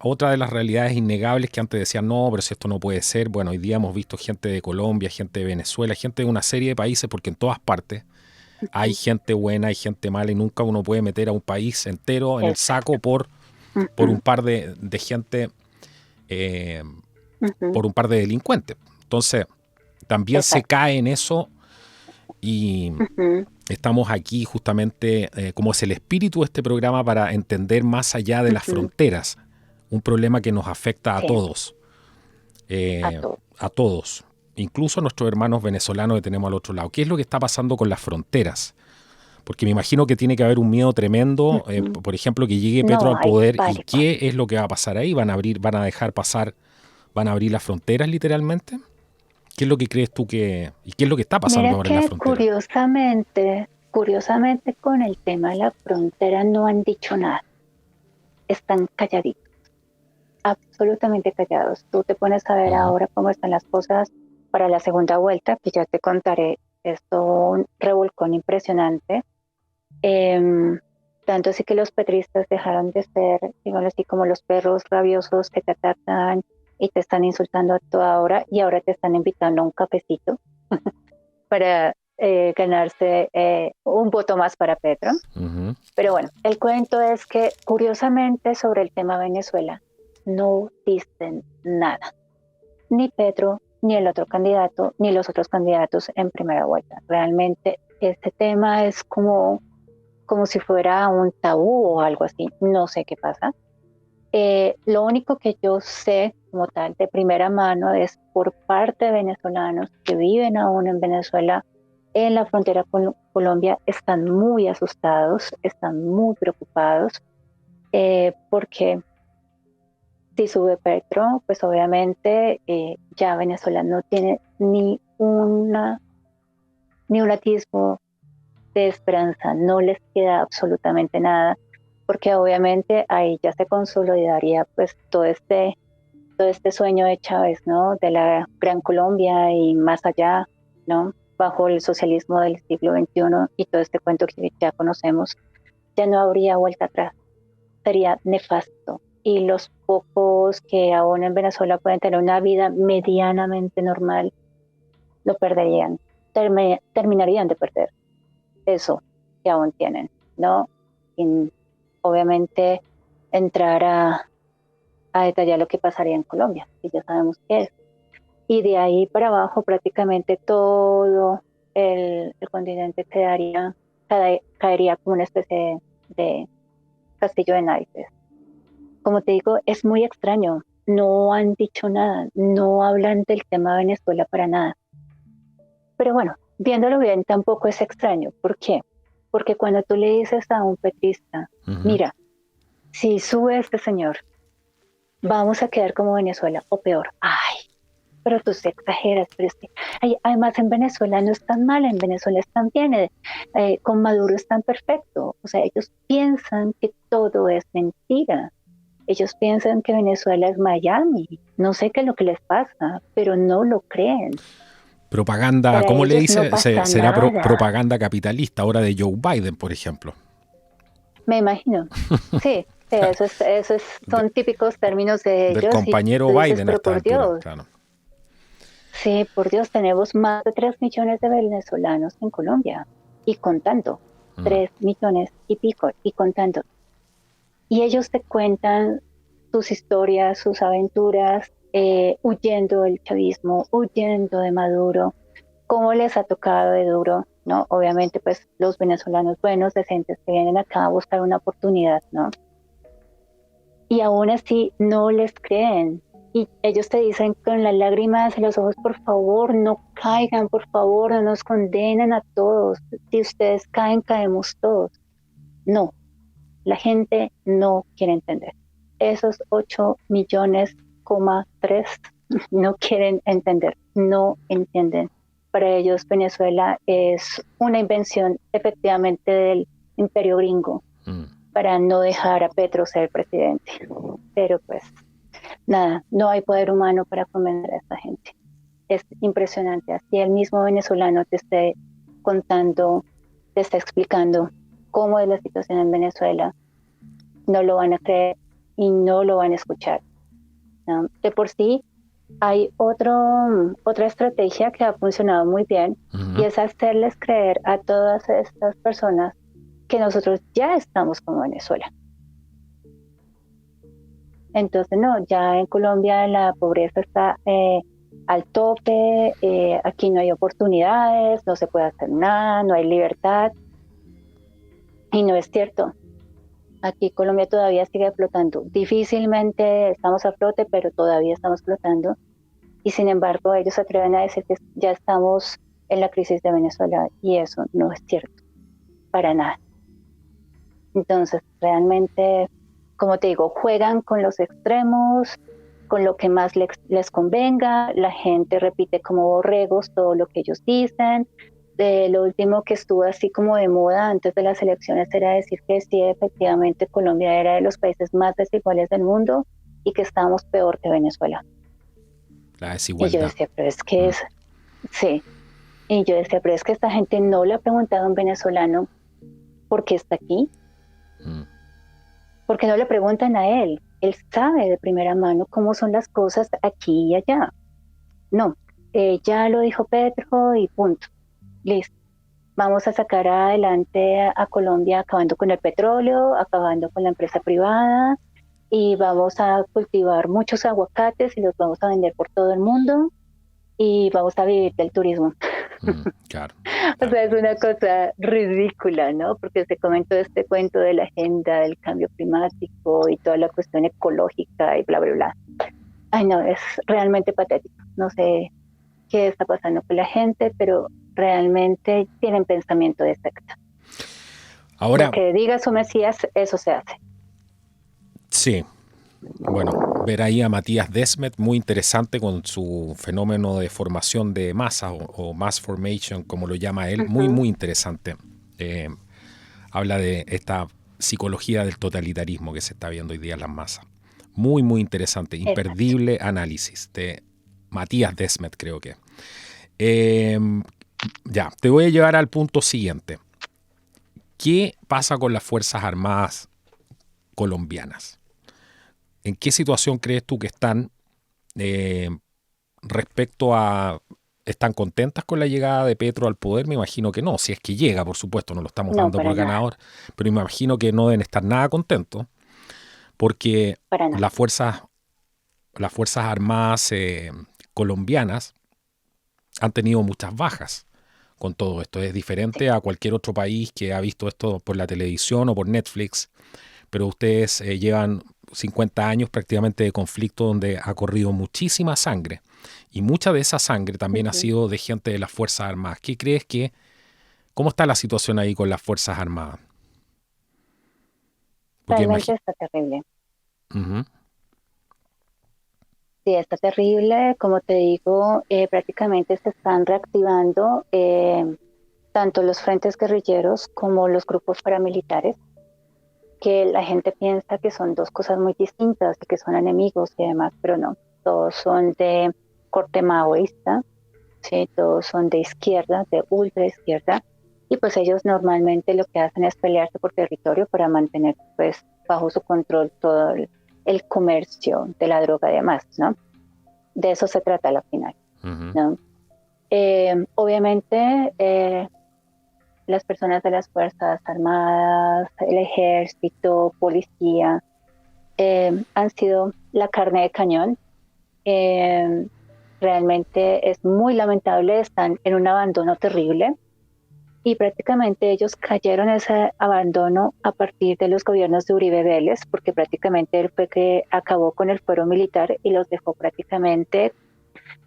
otra de las realidades innegables que antes decían, no, pero si esto no puede ser. Bueno, hoy día hemos visto gente de Colombia, gente de Venezuela, gente de una serie de países, porque en todas partes hay ujú, gente buena, hay gente mala, y nunca uno puede meter a un país entero en el saco exacto, por un ujú, par de gente, eh, ujú, por un par de delincuentes. Entonces, también se exacto, cae en eso y ujú, estamos aquí justamente, como es el espíritu de este programa, para entender más allá de las ujú, fronteras, un problema que nos afecta sí, a eh, todo. a todos, incluso a nuestros hermanos venezolanos que tenemos al otro lado. ¿Qué es lo que está pasando con las fronteras? Porque me imagino que tiene que haber un miedo tremendo, Ujú. por ejemplo, que llegue Petro No, al hay poder. ¿Y pánico. qué es lo que va a pasar ahí? ¿Van a dejar pasar, van a abrir las fronteras literalmente? ¿Qué es lo que crees tú y qué es lo que está pasando Mira ahora en la que frontera? curiosamente con el tema de la frontera no han dicho nada, están calladitos, absolutamente callados. Tú te pones a ver Ujú. ahora cómo están las cosas para la segunda vuelta, que ya te contaré, es todo un revolcón impresionante. Em, Tanto así que los petristas dejaron de ser, digamos así, como los perros rabiosos que te atacan y te están insultando a toda hora, y ahora te están invitando a un cafecito para ganarse un voto más para Petro. Ujú. Pero bueno, el cuento es que curiosamente sobre el tema Venezuela no dicen nada. Ni Petro, ni el otro candidato, ni los otros candidatos en primera vuelta. Realmente este tema es como si fuera un tabú o algo así. No sé qué pasa. Lo único que yo sé como tal de primera mano es por parte de venezolanos que viven aún en Venezuela, en la frontera con Colombia, están muy asustados, están muy preocupados, porque si sube Petro, pues obviamente ya Venezuela no tiene ni un atisbo de esperanza, no les queda absolutamente nada, porque obviamente ahí ya se consolidaría pues todo este sueño de Chávez, ¿no? De la Gran Colombia y más allá, ¿no? Bajo el socialismo del siglo XXI y todo este cuento que ya conocemos, ya no habría vuelta atrás, sería nefasto. Y los pocos que aún en Venezuela pueden tener una vida medianamente normal, lo perderían, terminarían de perder eso que aún tienen, ¿no? Sin obviamente entrar a detallar lo que pasaría en Colombia, que ya sabemos qué es. Y de ahí para abajo prácticamente todo el continente caería como una especie de castillo de naipes. Como te digo, es muy extraño. No han dicho nada, no hablan del tema de Venezuela para nada. Pero bueno, viéndolo bien, tampoco es extraño. ¿Por qué? Porque cuando tú le dices a un petrista, Ujú. mira, si sube este señor, vamos a quedar como Venezuela o peor. Ay, pero tú se exageras, pero es que además en Venezuela no es tan mal, en Venezuela están bien, con Maduro están perfecto. O sea, ellos piensan que todo es mentira. Ellos piensan que Venezuela es Miami. No sé qué es lo que les pasa, pero no lo creen. Propaganda, Para ¿cómo le ellos no dice? pasa Será nada. propaganda capitalista ahora de Joe Biden, por ejemplo. Me imagino. Sí, sí, De- son típicos términos de del ellos y compañero tú dices, Biden a pero esta por altura, Dios, claro. sí, por Dios, tenemos más de 3 millones de venezolanos en Colombia y contando, Mm. 3 millones y pico y contando. Y ellos te cuentan sus historias, sus aventuras, huyendo del chavismo, huyendo de Maduro, cómo les ha tocado de duro, ¿no? Obviamente, pues los venezolanos buenos, decentes que vienen acá a buscar una oportunidad, ¿no? Y aún así no les creen. Y ellos te dicen con las lágrimas en los ojos, por favor, no caigan, por favor, no nos condenen a todos. Si ustedes caen, caemos todos. No, la gente no quiere entender. Esos 8 millones,3 no quieren entender, no entienden. Para ellos Venezuela es una invención efectivamente del imperio gringo Mm. para no dejar a Petro ser presidente. Pero pues nada, no hay poder humano para convencer a esta gente. Es impresionante. Así el mismo venezolano te esté contando, te está explicando cómo es la situación en Venezuela, no lo van a creer y no lo van a escuchar, ¿no? De por sí hay otra estrategia que ha funcionado muy bien y Ujú. es hacerles creer a todas estas personas que nosotros ya estamos como Venezuela. Entonces, no, ya en Colombia la pobreza está al tope, aquí no hay oportunidades, no se puede hacer nada, no hay libertad. Y no es cierto. Aquí Colombia todavía sigue flotando. Difícilmente estamos a flote, pero todavía estamos flotando. Y sin embargo, ellos se atreven a decir que ya estamos en la crisis de Venezuela y eso no es cierto, para nada. Entonces, realmente, como te digo, juegan con los extremos, con lo que más les convenga, la gente repite como borregos todo lo que ellos dicen. Lo último que estuvo así como de moda antes de las elecciones era decir que sí, efectivamente Colombia era de los países más desiguales del mundo y que estábamos peor que Venezuela. La Y yo desigualdad. decía, pero es que Mm. es, sí, y yo decía, pero es que esta gente no le ha preguntado a un venezolano por qué está aquí, Mm. porque no le preguntan a él. Él sabe de primera mano cómo son las cosas aquí y allá. No, ya lo dijo Petro y punto. Listo. Vamos a sacar adelante a Colombia acabando con el petróleo, acabando con la empresa privada y vamos a cultivar muchos aguacates y los vamos a vender por todo el mundo y vamos a vivir del turismo. Mm. Claro, O claro. sea, es una cosa ridícula, ¿no? Porque se comentó este cuento de la agenda del cambio climático y toda la cuestión ecológica y bla, bla, bla. Ay, no, es realmente patético. No sé qué está pasando con la gente, pero realmente tienen pensamiento de secta. Lo Ahora, que diga su Mesías, eso se hace. sí, bueno, ver ahí a Matías Desmet, muy interesante con su fenómeno de formación de masa o mass formation, como lo llama él, muy, Ujú. muy interesante. Eh, Habla de esta psicología del totalitarismo que se está viendo hoy día en las masas. Muy, muy interesante, Exacto. imperdible análisis de Matías Desmet, creo que. Eh, ya, te voy a llevar al punto siguiente. ¿Qué pasa con las Fuerzas Armadas colombianas? ¿En qué situación crees tú que están eh, respecto a... ¿Están contentas con la llegada de Petro al poder? Me imagino que no, si es que llega, por supuesto, no lo estamos No, dando para por nada, ganador, pero me imagino que no deben estar nada contentos porque para nada. las fuerzas armadas colombianas han tenido muchas bajas con todo esto. Es Sí. diferente a cualquier otro país que ha visto esto por la televisión o por Netflix, pero ustedes llevan 50 años prácticamente de conflicto donde ha corrido muchísima sangre y mucha de esa sangre también ha Ujú. sido de gente de las Fuerzas Armadas. ¿Qué crees que, cómo está la situación ahí con las Fuerzas Armadas? Porque Realmente imagino... está terrible. Uh -huh. Sí, está terrible. Como te digo, prácticamente se están reactivando tanto los frentes guerrilleros como los grupos paramilitares, que la gente piensa que son dos cosas muy distintas y que son enemigos y demás, pero no, todos son de corte maoísta, ¿sí? Todos son de izquierda, de ultra izquierda, y pues ellos normalmente lo que hacen es pelearse por territorio para mantener pues bajo su control todo el comercio de la droga y demás, ¿no? De eso se trata a la final, Ujú. ¿no? Obviamente, las personas de las Fuerzas Armadas, el ejército, policía, han sido la carne de cañón. Eh, Realmente es muy lamentable, están en un abandono terrible y prácticamente ellos cayeron en ese abandono a partir de los gobiernos de Uribe Vélez, porque prácticamente él fue que acabó con el fuero militar y los dejó prácticamente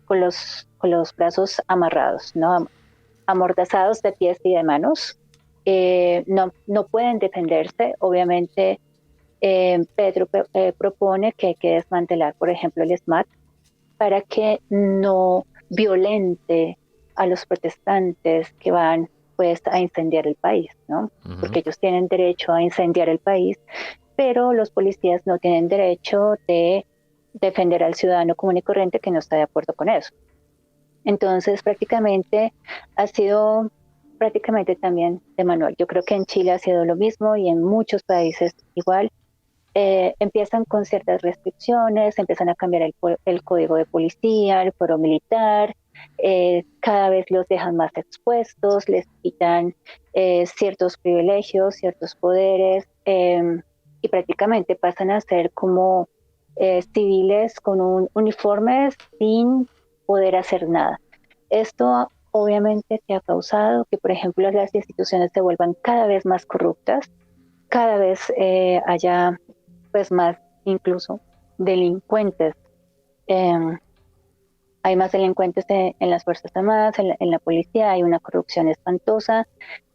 con los brazos amarrados, ¿no? Amordazados de pies y de manos. No, no pueden defenderse. Obviamente, Pedro propone que hay que desmantelar, por ejemplo, el SMAT para que no violente a los protestantes que van pues a incendiar el país, ¿no? Ujú. Porque ellos tienen derecho a incendiar el país, pero los policías no tienen derecho de defender al ciudadano común y corriente que no está de acuerdo con eso. Entonces, prácticamente ha sido prácticamente también de manual. Yo creo que en Chile ha sido lo mismo y en muchos países igual. Empiezan con ciertas restricciones, empiezan a cambiar el código de policía, el fuero militar, cada vez los dejan más expuestos, les quitan ciertos privilegios, ciertos poderes, y prácticamente pasan a ser como civiles con un uniforme sin poder hacer nada. Esto obviamente que ha causado que, por ejemplo, las instituciones se vuelvan cada vez más corruptas, cada vez haya pues más incluso delincuentes. Eh, Hay más delincuentes en las Fuerzas Armadas, en la policía, hay una corrupción espantosa.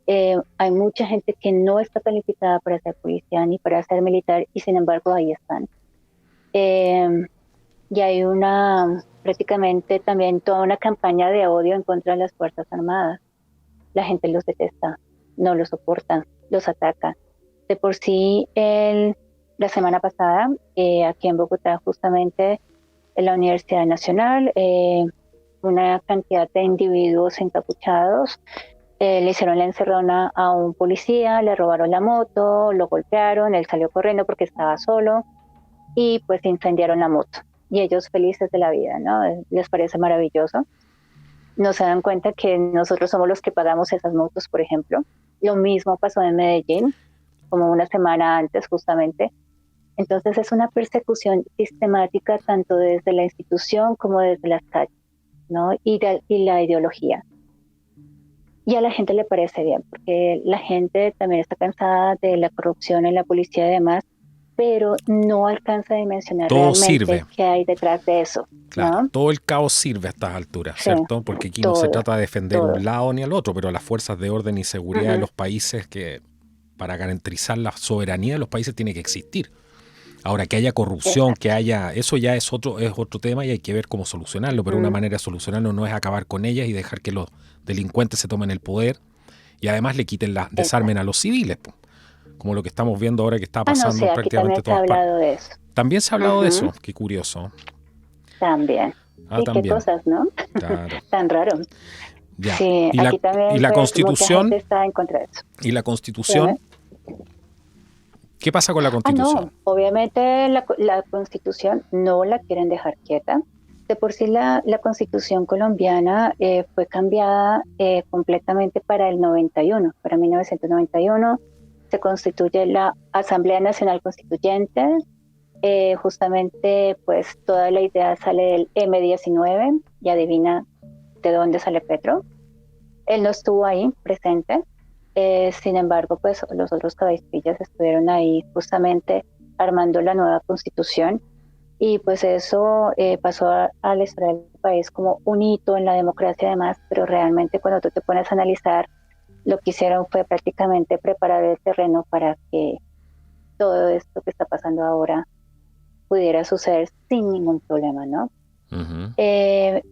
Hay mucha gente que no está calificada para ser policía ni para ser militar y sin embargo ahí están. Eh, y hay una, prácticamente también toda una campaña de odio en contra de las Fuerzas Armadas. La gente los detesta, no los soporta, los ataca. De por sí, la semana pasada, aquí en Bogotá, justamente en la Universidad Nacional, una cantidad de individuos encapuchados le hicieron la encerrona a un policía, le robaron la moto, lo golpearon, él salió corriendo porque estaba solo y pues incendiaron la moto. Y ellos felices de la vida, ¿no? Les parece maravilloso. No se dan cuenta que nosotros somos los que pagamos esas motos, por ejemplo. Lo mismo pasó en Medellín, como una semana antes justamente. Entonces es una persecución sistemática tanto desde la institución como desde las calles, ¿no? Y la ideología. Y a la gente le parece bien, porque la gente también está cansada de la corrupción en la policía y demás, pero no alcanza a dimensionar Todo realmente sirve, qué hay detrás de eso, claro. ¿no? Todo el caos sirve a estas alturas, Sí, ¿cierto? Porque aquí no se todo, trata de defender todo. un lado ni al otro, pero las fuerzas de orden y seguridad de Ujú, los países que para garantizar la soberanía de los países tiene que existir. Ahora, que haya corrupción, que exacto, haya, eso ya es otro tema y hay que ver cómo solucionarlo, pero una ujú, manera de solucionarlo no es acabar con ellas y dejar que los delincuentes se tomen el poder y además le quiten desarmen a exacto. los civiles, po, como lo que estamos viendo ahora que está Ah, no, pasando sí, en aquí prácticamente también se ha todas partes. hablado de eso. También se ha hablado de Ujú, eso, qué curioso. también. Ah, Sí, qué también, cosas, ¿no? claro. Tan raro. Ya. Sí, aquí Y también la pues mucha gente constitución, está en contra de eso. y la Dime. constitución, ¿qué pasa con la Ah, constitución? no, obviamente la constitución no la quieren dejar quieta. De por sí la constitución colombiana fue cambiada completamente para el 91, para 1991. Se constituye la Asamblea Nacional Constituyente. Justamente pues toda la idea sale del M19 y adivina de dónde sale Petro. Él no estuvo ahí presente. Sin embargo, pues los otros cabecillas estuvieron ahí justamente armando la nueva constitución y pues eso pasó a la historia del país como un hito en la democracia además, pero realmente cuando tú te pones a analizar, lo que hicieron fue prácticamente preparar el terreno para que todo esto que está pasando ahora pudiera suceder sin ningún problema, ¿no? Ujú.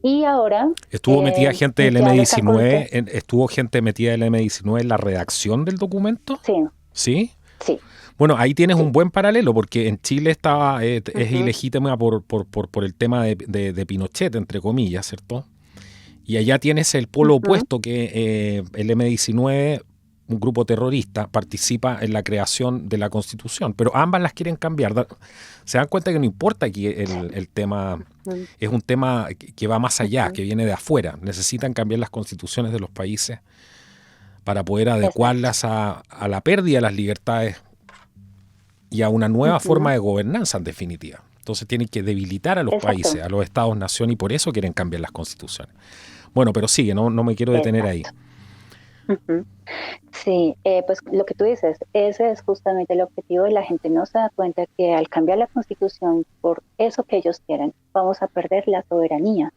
Y ahora Estuvo metida gente del ya lo están M19, estuvo gente metida del M19 en la redacción del documento, Sí, ¿sí? sí, Bueno, ahí tienes un sí. buen paralelo, porque en Chile estaba, es Ujú, ilegítima por el tema de Pinochet, entre comillas, ¿cierto? Y allá tienes el polo ujú, opuesto, que el M19, un grupo terrorista, participa en la creación de la Constitución, pero ambas las quieren cambiar. Se dan cuenta que no importa aquí sí, el tema, ujú, es un tema que va más allá, ujú, que viene de afuera. Necesitan cambiar las constituciones de los países para poder exacto. adecuarlas a la pérdida de las libertades y a una nueva forma Ujú, de gobernanza, en definitiva. Entonces tienen que debilitar a los países, exacto, a los estados-nación, y por eso quieren cambiar las constituciones. Bueno, pero sigue, no me quiero detener ahí. exacto. Ujú. Sí, pues lo que tú dices, ese es justamente el objetivo y la gente no se da cuenta que al cambiar la constitución por eso que ellos quieren, vamos a perder la soberanía.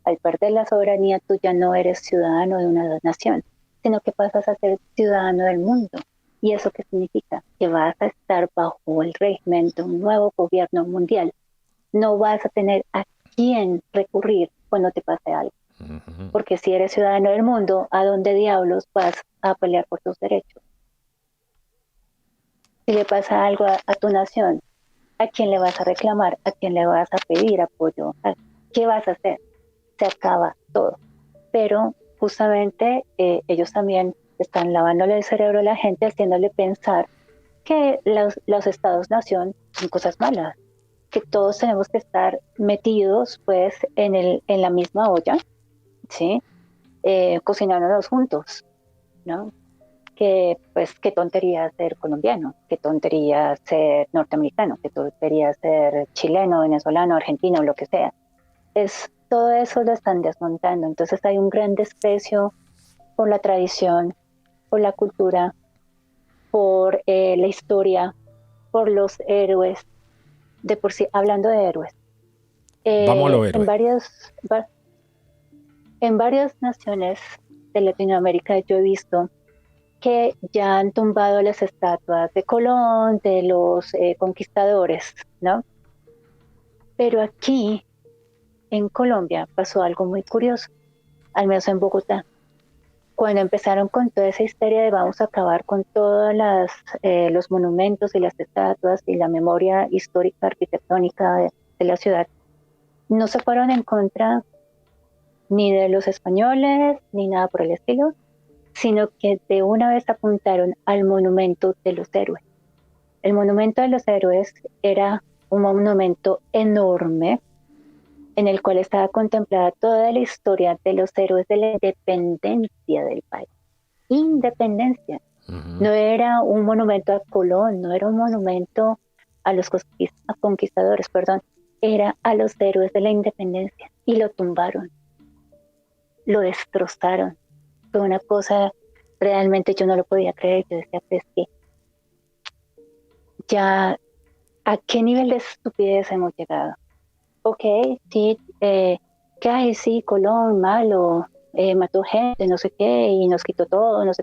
Al perder la soberanía, tú ya no eres ciudadano de una nación, sino que pasas a ser ciudadano del mundo. ¿Y eso qué significa? Que vas a estar bajo el régimen de un nuevo gobierno mundial. No vas a tener a quién recurrir cuando te pase algo. Ujú. Porque si eres ciudadano del mundo, ¿a dónde diablos vas a pelear por tus derechos? Si le pasa algo a tu nación, ¿a quién le vas a reclamar? ¿A quién le vas a pedir apoyo? ¿Qué vas a hacer? Se acaba todo. Pero justamente ellos también están lavándole el cerebro a la gente, haciéndole pensar que los estados-nación son cosas malas, que todos tenemos que estar metidos pues en la misma olla, ¿sí? Cocinándonos juntos, ¿no? Que pues qué tontería ser colombiano, qué tontería ser norteamericano, qué tontería ser chileno, venezolano, argentino, lo que sea. Es todo eso lo están desmontando. Entonces hay un gran desprecio por la tradición, por la cultura, por la historia, por los héroes. De por sí, hablando de héroes, Vamos a los en héroes. varias naciones de Latinoamérica yo he visto que ya han tumbado las estatuas de Colón, de los conquistadores, ¿no? Pero aquí en Colombia pasó algo muy curioso, al menos en Bogotá. Cuando empezaron con toda esa histeria de vamos a acabar con todos los monumentos y las estatuas y la memoria histórica arquitectónica de la ciudad, no se fueron en contra ni de los españoles ni nada por el estilo, sino que de una vez apuntaron al monumento de los héroes. El monumento de los héroes era un monumento enorme en el cual estaba contemplada toda la historia de los héroes de la independencia del país. Independencia. Ujú. No era un monumento a Colón, no era un monumento a los conquistadores, perdón, era a los héroes de la independencia. Y lo tumbaron, lo destrozaron. Fue una cosa, realmente yo no lo podía creer. Yo decía, pues que ya, ¿a qué nivel de estupidez hemos llegado? Ok, sí, que ay, sí, Colón, malo, mató gente, no sé qué, y nos quitó todo, no sé.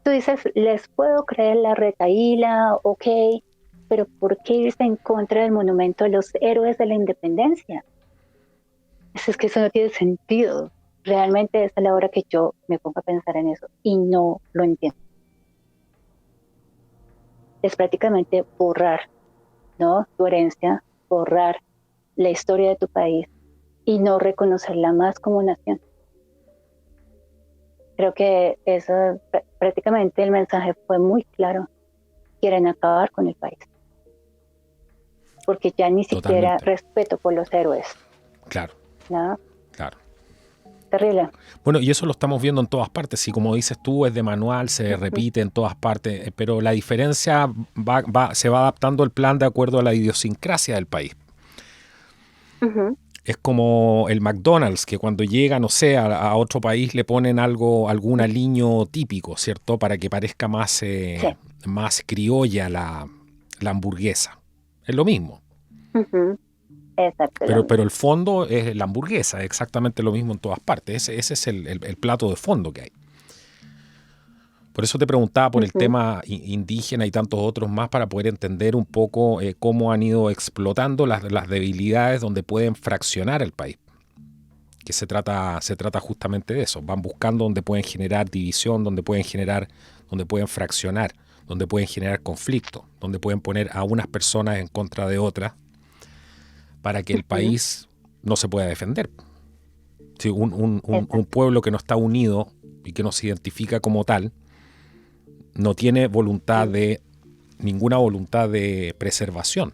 Tú dices, les puedo creer la retaíla, ok, pero ¿por qué irse en contra del monumento a los héroes de la independencia? Es que eso no tiene sentido. Realmente es a la hora que yo me pongo a pensar en eso y no lo entiendo. Es prácticamente borrar, ¿no? Tu herencia, borrar la historia de tu país y no reconocerla más como nación. Creo que eso prácticamente el mensaje fue muy claro. Quieren acabar con el país, porque ya ni siquiera Totalmente. respeto por los héroes. Claro, ¿No? claro. Terrible. Bueno, y eso lo estamos viendo en todas partes. Y como dices tú, es de manual, se Ujú, repite en todas partes, pero la diferencia se va adaptando el plan de acuerdo a la idiosincrasia del país. ujú, Es como el McDonald's, que cuando llega, no sé, a otro país le ponen algo, algún aliño típico, ¿cierto? Para que parezca más, sí. más criolla la hamburguesa. Es lo mismo. Ujú, exacto, lo Pero mismo. el fondo es la hamburguesa, es exactamente lo mismo en todas partes. Ese es el plato de fondo que hay. Por eso te preguntaba por el Ujú. tema indígena y tantos otros más para poder entender un poco cómo han ido explotando las debilidades donde pueden fraccionar el país. Que se trata justamente de eso. Van buscando donde pueden generar división, donde pueden fraccionar, donde pueden generar conflicto, donde pueden poner a unas personas en contra de otras para que el Ujú. país no se pueda defender. Si un Exacto. pueblo que no está unido y que no se identifica como tal, no tiene Sí. ninguna voluntad de preservación.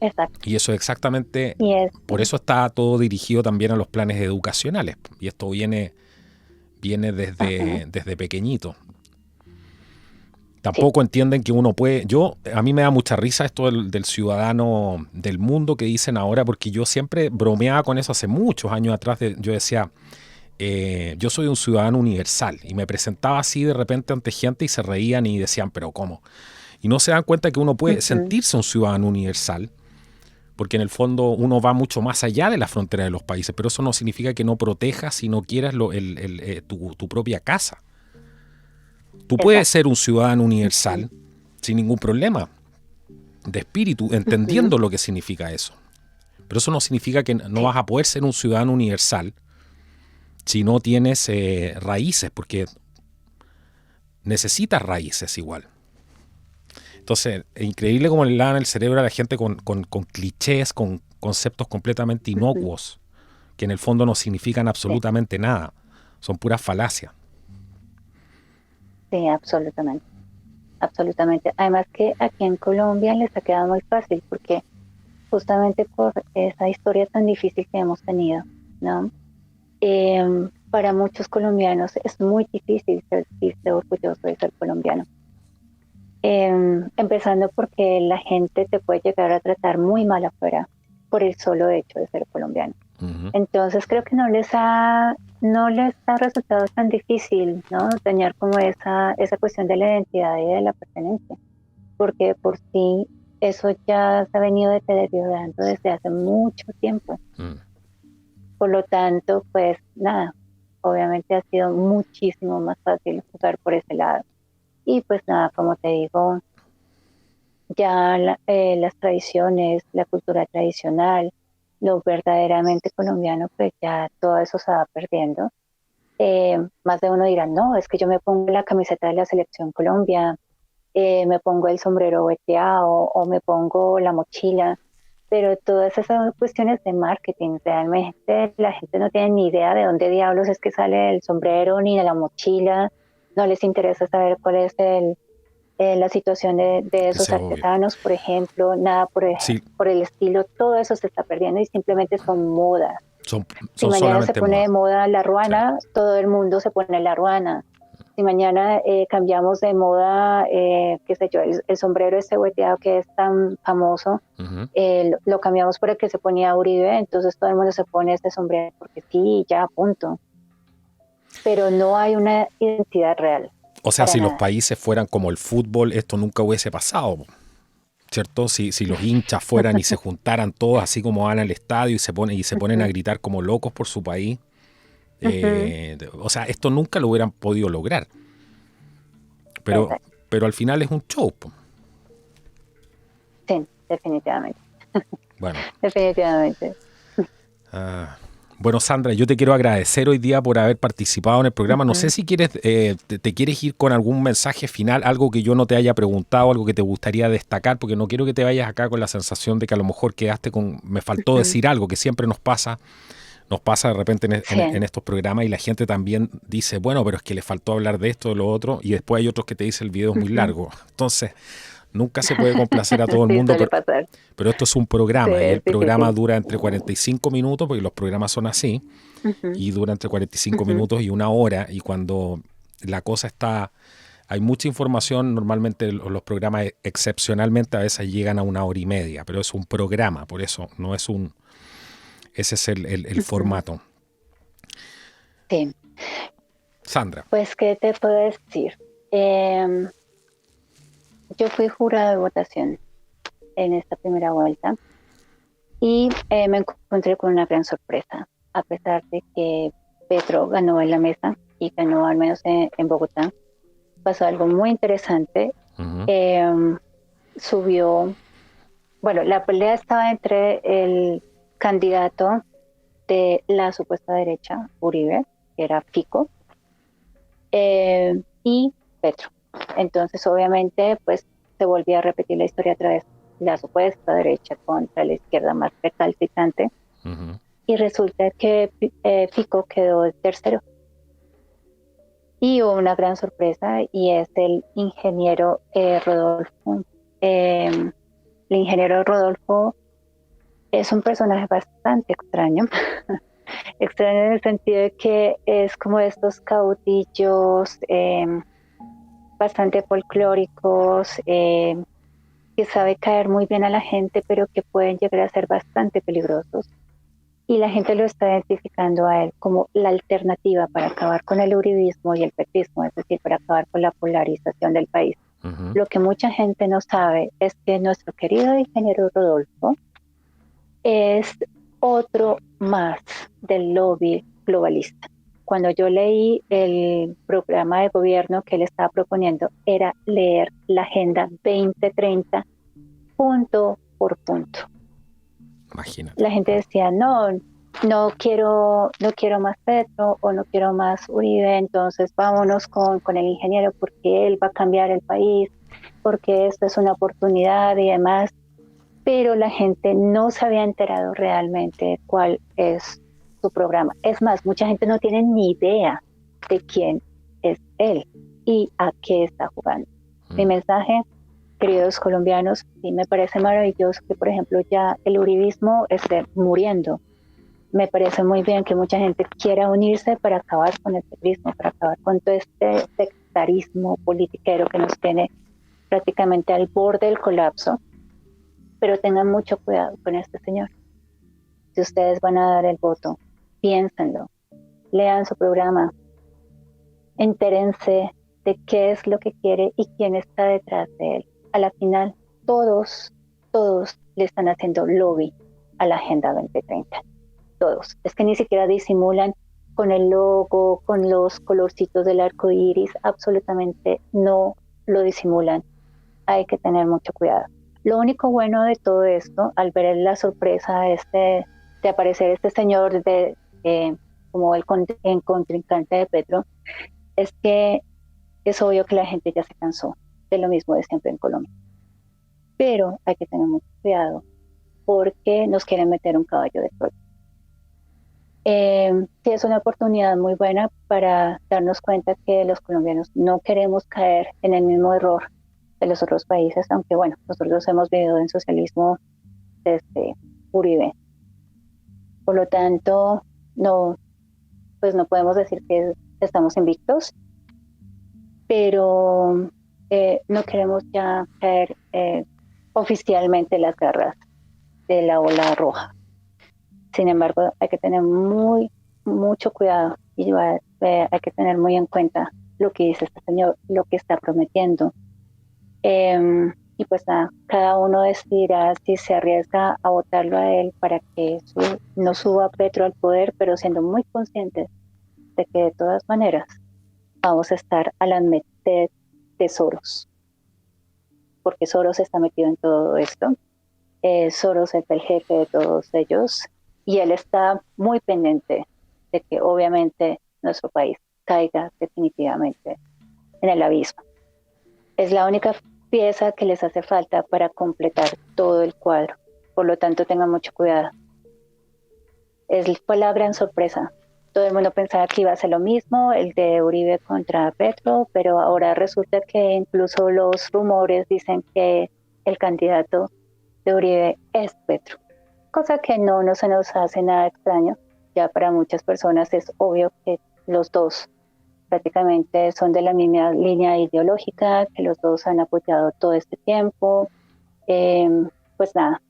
Exacto. Y eso es exactamente, Y es, por eso está todo dirigido también a los planes educacionales. Y esto viene ajá, desde pequeñito. sí. Tampoco entienden que uno puede. A mí me da mucha risa esto del ciudadano del mundo que dicen ahora, porque yo siempre bromeaba con eso hace muchos años atrás. Yo decía, yo soy un ciudadano universal. Y me presentaba así de repente ante gente y se reían y decían, pero ¿cómo? Y no se dan cuenta que uno puede Ujú. sentirse un ciudadano universal, porque en el fondo uno va mucho más allá de la frontera de los países, pero eso no significa que no protejas si no quieras tu propia casa. Tú puedes Exacto. ser un ciudadano Ujú. universal sin ningún problema de espíritu, Ujú. entendiendo lo que significa eso. Pero eso no significa que no Sí. vas a poder ser un ciudadano universal si no tienes raíces, porque necesitas raíces igual. Entonces, es increíble cómo le dan el cerebro a la gente con clichés, con conceptos completamente Ujú. inocuos, que en el fondo no significan Sí. absolutamente nada. Son puras falacias. Sí, absolutamente. Absolutamente. Además que aquí en Colombia les ha quedado muy fácil porque justamente por esa historia tan difícil que hemos tenido, ¿no? Para muchos colombianos es muy difícil sentirse orgulloso de ser colombiano. Empezando porque la gente te puede llegar a tratar muy mal afuera por el solo hecho de ser colombiano. Ujú. Entonces creo que no les ha resultado tan difícil, ¿no? Tener como esa cuestión de la identidad y de la pertenencia, porque de por sí eso ya se ha venido deteriorando desde hace mucho tiempo. Mm. Por lo tanto, pues nada, obviamente ha sido muchísimo más fácil jugar por ese lado. Y pues nada, como te digo, ya las tradiciones, la cultura tradicional, lo verdaderamente colombiano, pues ya todo eso se va perdiendo. Más de uno dirá, no, es que yo me pongo la camiseta de la Selección Colombia, me pongo el sombrero volteado o me pongo la mochila, pero todas esas cuestiones de marketing, realmente la gente no tiene ni idea de dónde diablos es que sale el sombrero ni de la mochila, no les interesa saber cuál es la situación de esos Ese es obvio. artesanos, por ejemplo, nada Sí, por el estilo, todo eso se está perdiendo y simplemente son modas. son, Si son mañana se solamente pone de modas. moda la Sí. ruana, todo el mundo se pone la ruana. Si mañana cambiamos de moda, qué sé yo, el sombrero este volteado que es tan famoso, Ujú. lo cambiamos por el que se ponía Uribe, entonces todo el mundo se pone este sombrero porque sí, ya, punto. Pero no hay una identidad real, O sea, para si los nada. países fueran como el fútbol, esto nunca hubiese pasado, ¿cierto? Si los hinchas fueran y se juntaran todos así como van al estadio y se ponen a Ujú. gritar como locos por su país, Ujú. o sea, esto nunca lo hubieran podido lograr. Pero, Exacto. pero al final es un show, po. Sí, definitivamente. Bueno, Definitivamente. ah, bueno, Sandra, yo te quiero agradecer hoy día por haber participado en el programa. No sé Ujú. si quieres, te quieres ir con algún mensaje final, algo que yo no te haya preguntado, algo que te gustaría destacar, porque no quiero que te vayas acá con la sensación de que a lo mejor quedaste me faltó Ujú. decir algo, que siempre nos pasa de repente en Sí. estos programas y la gente también dice, bueno, pero es que le faltó hablar de esto, de lo otro, y después hay otros que te dicen el video es muy Ujú. largo. Entonces, nunca se puede complacer a todo el Sí, mundo, suele pasar. pero esto es un Sí, programa y el es programa difícil. dura entre 45 minutos, porque los programas son así, Ujú. y dura entre 45 Ujú. minutos y una hora, y cuando la cosa está, hay mucha información, normalmente los programas excepcionalmente a veces llegan a una hora y media, pero es un programa, por eso no es ese es el Ujú. formato. Sí. Sandra. Pues, ¿qué te puedo decir? Em, yo fui jurado de votación en esta primera vuelta y me encontré con una gran sorpresa. A pesar de que Petro ganó en la mesa, y ganó al menos en Bogotá, pasó algo muy interesante. Ujú. Subió, bueno, la pelea estaba entre el candidato de la supuesta derecha, Uribe, que era Fico, y Petro. Entonces, obviamente, pues se volvía a repetir la historia otra vez, la supuesta derecha contra la izquierda más recalcitrante, Ujú. y resulta que Fico quedó el tercero. Y hubo una gran sorpresa y es el ingeniero Rodolfo. El ingeniero Rodolfo es un personaje bastante extraño, extraño en el sentido de que es como estos caudillos bastante folclóricos, que sabe caer muy bien a la gente, pero que pueden llegar a ser bastante peligrosos. Y la gente lo está identificando a él como la alternativa para acabar con el uribismo y el petrismo, es decir, para acabar con la polarización del país. Ujú. Lo que mucha gente no sabe es que nuestro querido ingeniero Rodolfo es otro más del lobby globalista. Cuando yo leí el programa de gobierno que él estaba proponiendo, era leer la Agenda 2030 punto por punto. Imagínate. La gente decía, no, no quiero más Petro o no quiero más Uribe, entonces vámonos con el ingeniero porque él va a cambiar el país, porque esto es una oportunidad y demás, pero la gente no se había enterado realmente cuál es su programa. Es más, mucha gente no tiene ni idea de quién es él y a qué está jugando. Mi Mm. mensaje, queridos colombianos, sí me parece maravilloso que, por ejemplo, ya el uribismo esté muriendo. Me parece muy bien que mucha gente quiera unirse para acabar con el petrismo, para acabar con todo este sectarismo politiquero que nos tiene prácticamente al borde del colapso, pero tengan mucho cuidado con este señor. Si ustedes van a dar el voto, piénsenlo, lean su programa, entérense de qué es lo que quiere y quién está detrás de él. A la final, todos le están haciendo lobby a la Agenda 2030. Todos. Es que ni siquiera disimulan con el logo, con los colorcitos del arco iris, absolutamente no lo disimulan. Hay que tener mucho cuidado. Lo único bueno de todo esto, al ver la sorpresa de aparecer este señor como el contrincante de Petro, es que es obvio que la gente ya se cansó de lo mismo de siempre en Colombia. Pero hay que tener mucho cuidado porque nos quieren meter un caballo de Troya. Sí, es una oportunidad muy buena para darnos cuenta que los colombianos no queremos caer en el mismo error de los otros países, aunque bueno, nosotros hemos vivido en socialismo desde Uribe. Por lo tanto, no, pues no podemos decir que estamos invictos, pero no queremos ya caer oficialmente en las garras de la ola roja. Sin embargo, hay que tener mucho cuidado y hay que tener muy en cuenta lo que dice este señor, lo que está prometiendo. Y pues nada, cada uno decidirá si se arriesga a votarlo a él para que no suba Petro al poder, pero siendo muy conscientes de que de todas maneras vamos a estar a la merced de Soros, porque Soros está metido en todo esto. Soros es el jefe de todos ellos y él está muy pendiente de que obviamente nuestro país caiga definitivamente en el abismo. Es la única pieza que les hace falta para completar todo el cuadro. Por lo tanto, tengan mucho cuidado. Fue la gran sorpresa. Todo el mundo pensaba que iba a ser lo mismo, el de Uribe contra Petro, pero ahora resulta que incluso los rumores dicen que el candidato de Uribe es Petro, cosa que no se nos hace nada extraño. Ya para muchas personas es obvio que los dos prácticamente son de la misma línea ideológica, que los dos han apoyado todo este tiempo. Eh, pues nada,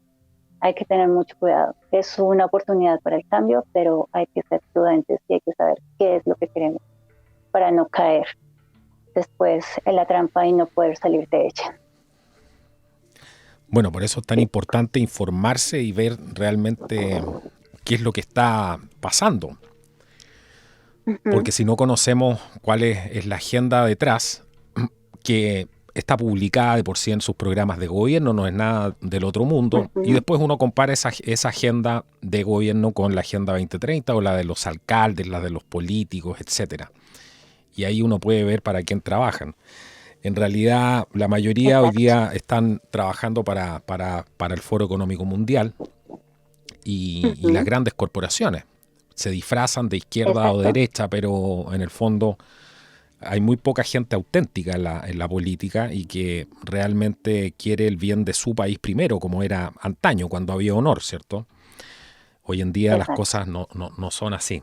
hay que tener mucho cuidado. Es una oportunidad para el cambio, pero hay que ser prudentes y hay que saber qué es lo que queremos para no caer después en la trampa y no poder salir de ella. Bueno, por eso es tan importante informarse y ver realmente qué es lo que está pasando. Ujú. porque si no conocemos cuál es la agenda detrás, que está publicada de por sí en sus programas de gobierno, no es nada del otro mundo, y Ujú. después uno compara esa agenda de gobierno con la Agenda 2030 o la de los alcaldes, la de los políticos, etcétera. Y ahí uno puede ver para quién trabajan. En realidad, la mayoría hoy Exacto. día están trabajando para el Foro Económico Mundial y las Ujú. grandes corporaciones. Se disfrazan de izquierda o de Exacto. derecha, pero en el fondo hay muy poca gente auténtica en la política y que realmente quiere el bien de su país primero, como era antaño, cuando había honor, ¿cierto? Hoy en día las Exacto. cosas no son así,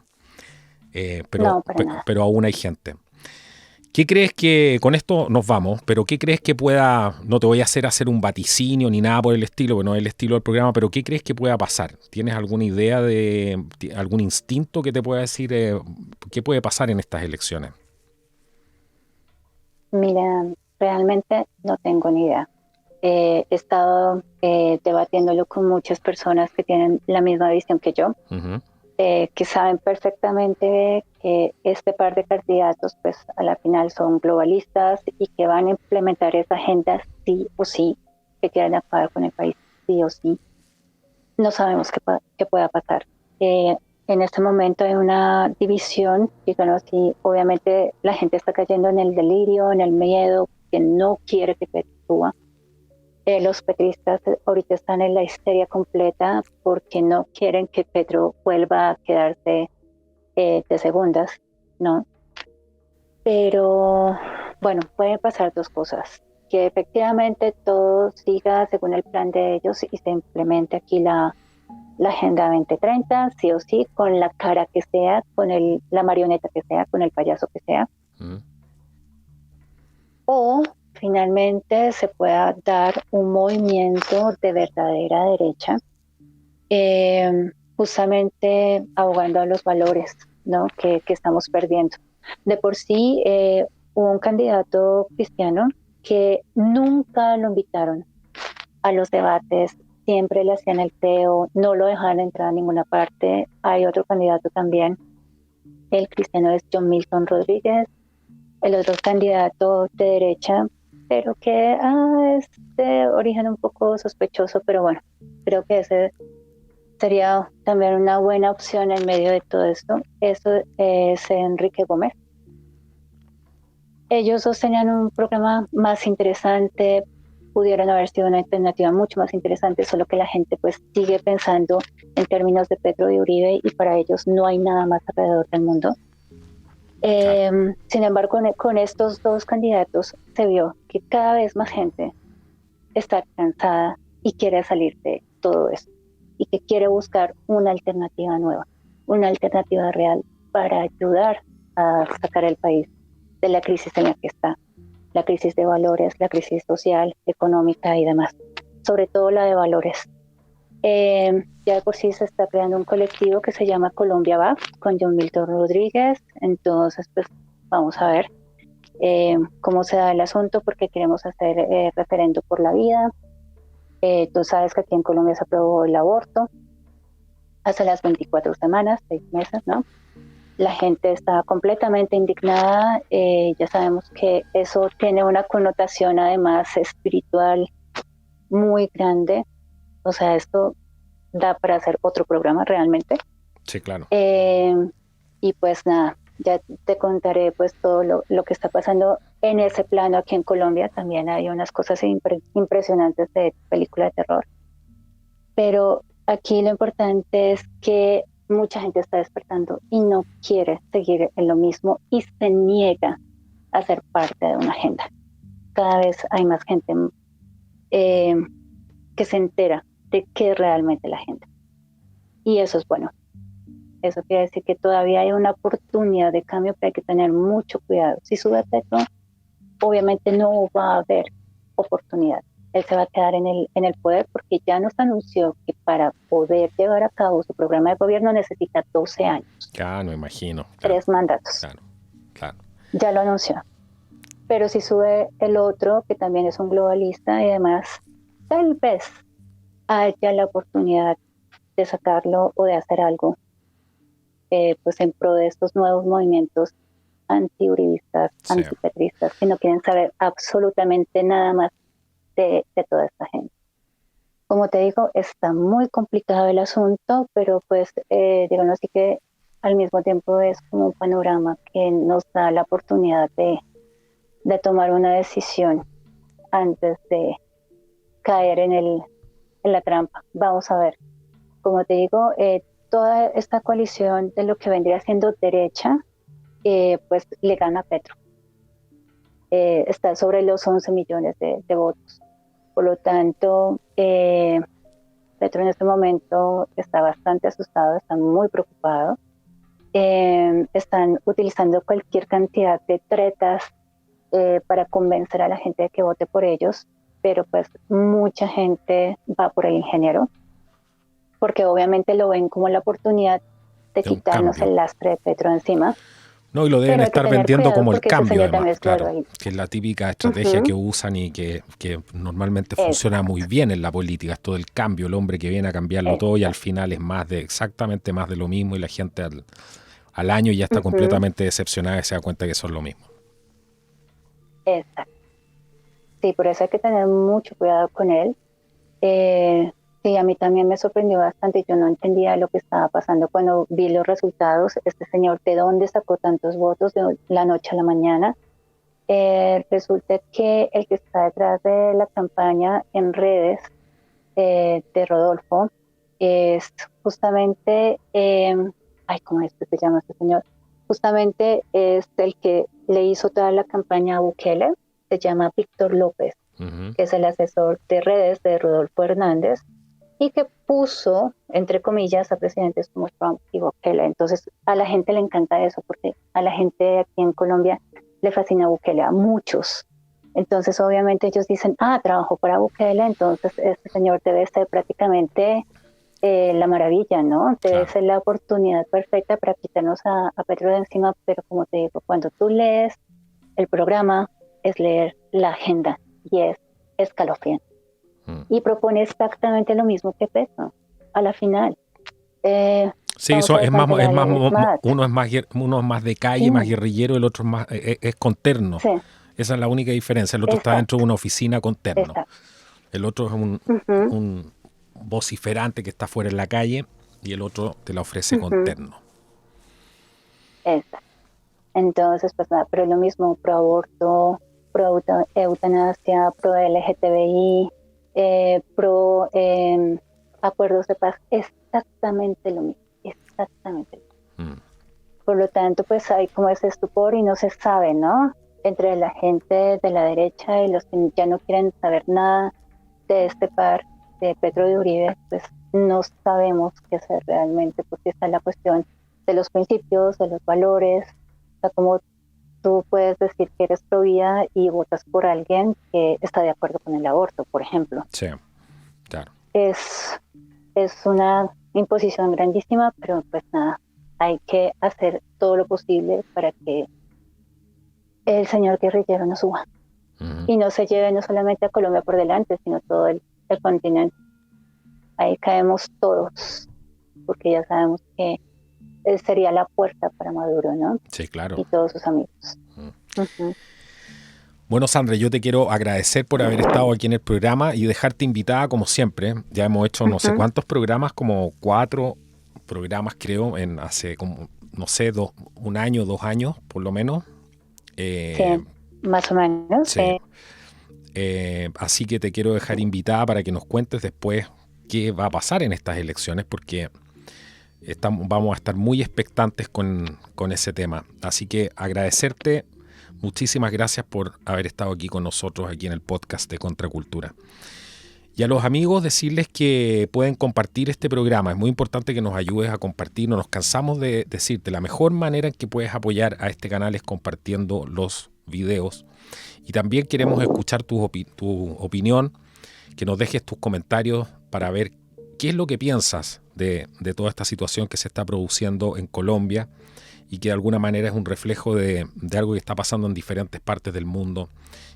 No, para nada. pero aún hay gente. ¿Qué crees que, con esto nos vamos, pero qué crees que pueda, no te voy a hacer un vaticinio ni nada por el estilo, porque no es el estilo del programa, pero qué crees que pueda pasar? ¿Tienes alguna idea algún instinto que te pueda decir qué puede pasar en estas elecciones? Mira, realmente no tengo ni idea. He estado debatiéndolo con muchas personas que tienen la misma visión que yo, Ujú. que saben perfectamente que este par de candidatos, pues a la final son globalistas y que van a implementar esa agenda sí o sí, que quieren acabar con el país sí o sí. No sabemos qué pueda pasar. En este momento hay una división, digamos así, obviamente la gente está cayendo en el delirio, en el miedo, que no quiere que Petro suba. Los petristas ahorita están en la histeria completa porque no quieren que Petro vuelva a quedarse de segundas, ¿no? Pero bueno, pueden pasar dos cosas. Que efectivamente todo siga según el plan de ellos y se implemente aquí la Agenda 2030, sí o sí, con la cara que sea, con la marioneta que sea, con el payaso que sea. Mm. O finalmente se pueda dar un movimiento de verdadera derecha, justamente abogando a los valores, ¿no? que estamos perdiendo. De por sí, hubo un candidato cristiano que nunca lo invitaron a los debates, siempre le hacían el feo, no lo dejaban entrar a ninguna parte. Hay otro candidato también, el cristiano es John Milton Rodríguez, el otro candidato de derecha, pero que es de origen un poco sospechoso, pero bueno, creo que ese sería también una buena opción en medio de todo esto. Eso es Enrique Gómez. Ellos dos tenían un programa más interesante, pudieron haber sido una alternativa mucho más interesante, solo que la gente pues sigue pensando en términos de Petro y Uribe y para ellos no hay nada más alrededor del mundo. Claro. Sin embargo, con estos dos candidatos se vio que cada vez más gente está cansada y quiere salir de todo esto y que quiere buscar una alternativa nueva, una alternativa real para ayudar a sacar el país de la crisis en la que está, la crisis de valores, la crisis social, económica y demás, sobre todo la de valores. Ya de por sí se está creando un colectivo que se llama Colombia Va, con John Milton Rodríguez, entonces pues vamos a ver cómo se da el asunto porque queremos hacer referendo por la vida. Tú sabes que aquí en Colombia se aprobó el aborto hace las 24 semanas, 6 meses, ¿no? La gente está completamente indignada. Ya sabemos que eso tiene una connotación además espiritual muy grande. O sea, esto da para hacer otro programa realmente. Sí, claro. Eh, y pues nada, ya te contaré pues todo lo que está pasando en ese plano aquí en Colombia. También hay unas cosas impresionantes de película de terror. Pero aquí lo importante es que mucha gente está despertando y no quiere seguir en lo mismo y se niega a ser parte de una agenda. Cada vez hay más gente eh, que se entera de qué es realmente la agenda. Y eso es bueno. Eso quiere decir que todavía hay una oportunidad de cambio, pero hay que tener mucho cuidado. Si sube Petro, obviamente no va a haber oportunidad. Él se va a quedar en el poder porque ya nos anunció que para poder llevar a cabo su programa de gobierno necesita 12 años, Ya no imagino. Claro, 3 mandatos. claro, claro. Ya lo anunció. Pero si sube el otro, que también es un globalista y además, tal vez haya la oportunidad de sacarlo o de hacer algo pues en pro de estos nuevos movimientos anti-uribistas, Sí. antipetristas, que no quieren saber absolutamente nada más de toda esta gente. Como te digo, está muy complicado el asunto, pero pues digamos así que al mismo tiempo es como un panorama que nos da la oportunidad de tomar una decisión antes de caer en la trampa. Vamos a ver. Como te digo, toda esta coalición de lo que vendría siendo derecha, pues le gana a Petro. Está sobre los 11 millones de votos. Por lo tanto, Petro en este momento está bastante asustado, está muy preocupado. Están utilizando cualquier cantidad de tretas para convencer a la gente de que vote por ellos, pero pues mucha gente va por el ingeniero, porque obviamente lo ven como la oportunidad de quitarnos cambio. el lastre de Petro encima. No, y lo deben Pero hay que estar tener vendiendo cuidado como el porque ese cambio, señor además, también es claro, global. que es la típica estrategia que usan y que normalmente funciona muy bien en la política, es todo el cambio, el hombre que viene a cambiarlo todo y al final es exactamente más de lo mismo y la gente al año ya está completamente decepcionada y se da cuenta que son lo mismo. Exacto. Sí, por eso hay que tener mucho cuidado con él. Sí, a mí también me sorprendió bastante. Yo no entendía lo que estaba pasando cuando vi los resultados. Este señor, ¿de dónde sacó tantos votos de la noche a la mañana? Resulta que el que está detrás de la campaña en redes de Rodolfo es justamente, ¿cómo es que se llama este señor? Justamente es el que le hizo toda la campaña a Bukele, se llama Víctor López, que es el asesor de redes de Rodolfo Hernández y que puso, entre comillas, a presidentes como Trump y Bukele. Entonces, a la gente le encanta eso, porque a la gente aquí en Colombia le fascina Bukele, a muchos. Entonces, obviamente, ellos dicen, trabajó para Bukele, entonces este señor debe ser prácticamente la maravilla, ¿no? Debe ser la oportunidad perfecta para quitarnos a Petro de encima, pero como te digo, cuando tú lees el programa, es leer la agenda y es escalofriante. Y propone exactamente lo mismo que Petro, a la final. Sí, eso es más, uno es más de calle, más guerrillero, el otro es con terno. Sí. Esa es la única diferencia. El otro está dentro de una oficina con terno. El otro es un vociferante que está fuera en la calle y el otro te la ofrece con terno. Exacto. Entonces, pues nada, pero es lo mismo, pro aborto, pro eutanasia, pro LGTBI, pro acuerdos de paz, exactamente lo mismo, exactamente lo mismo. Por lo tanto, pues hay como ese estupor y no se sabe, ¿no? Entre la gente de la derecha y los que ya no quieren saber nada de este par de Petro y Uribe, pues no sabemos qué hacer realmente, porque está la cuestión de los principios, de los valores. O sea, como tú puedes decir que eres pro vida y votas por alguien que está de acuerdo con el aborto, por ejemplo. Sí, claro. Es una imposición grandísima, pero pues nada, hay que hacer todo lo posible para que el señor guerrillero no suba. Y no se lleve no solamente a Colombia por delante, sino todo el continente. Ahí caemos todos, porque ya sabemos que sería la puerta para Maduro, ¿no? Sí, claro. Y todos sus amigos. Bueno, Sandra, yo te quiero agradecer por haber estado aquí en el programa y dejarte invitada como siempre. Ya hemos hecho no sé cuántos programas, como 4 programas creo, hace como, no sé, 1 año, 2 años por lo menos. Sí, más o menos. Sí. Así que te quiero dejar invitada para que nos cuentes después qué va a pasar en estas elecciones, porque vamos a estar muy expectantes con ese tema. Así que agradecerte, muchísimas gracias por haber estado aquí con nosotros, aquí en el podcast de Contracultura. Y a los amigos decirles que pueden compartir este programa. Es muy importante que nos ayudes a compartir. No nos cansamos de decirte, la mejor manera en que puedes apoyar a este canal es compartiendo los videos. Y también queremos escuchar tu opinión, que nos dejes tus comentarios para ver qué es lo que piensas de toda esta situación que se está produciendo en Colombia y que de alguna manera es un reflejo de algo que está pasando en diferentes partes del mundo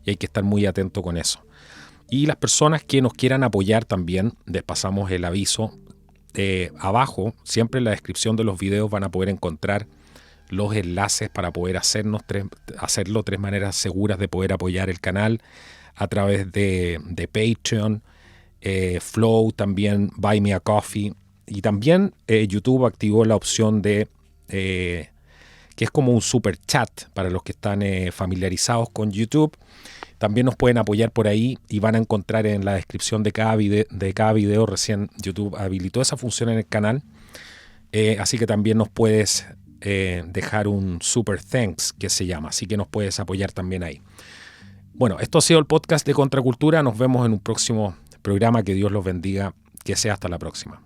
y hay que estar muy atento con eso. Y las personas que nos quieran apoyar también, les pasamos el aviso, abajo, siempre en la descripción de los videos van a poder encontrar los enlaces para poder hacerlo 3 maneras seguras de poder apoyar el canal a través de Patreon, Flow, también Buy Me a Coffee. Y también YouTube activó la opción de que es como un super chat para los que están familiarizados con YouTube. También nos pueden apoyar por ahí y van a encontrar en la descripción de cada video. Recién YouTube habilitó esa función en el canal. Así que también nos puedes dejar un super thanks, que se llama. Así que nos puedes apoyar también ahí. Bueno, esto ha sido el podcast de Contracultura. Nos vemos en un próximo programa. Que Dios los bendiga. Que sea hasta la próxima.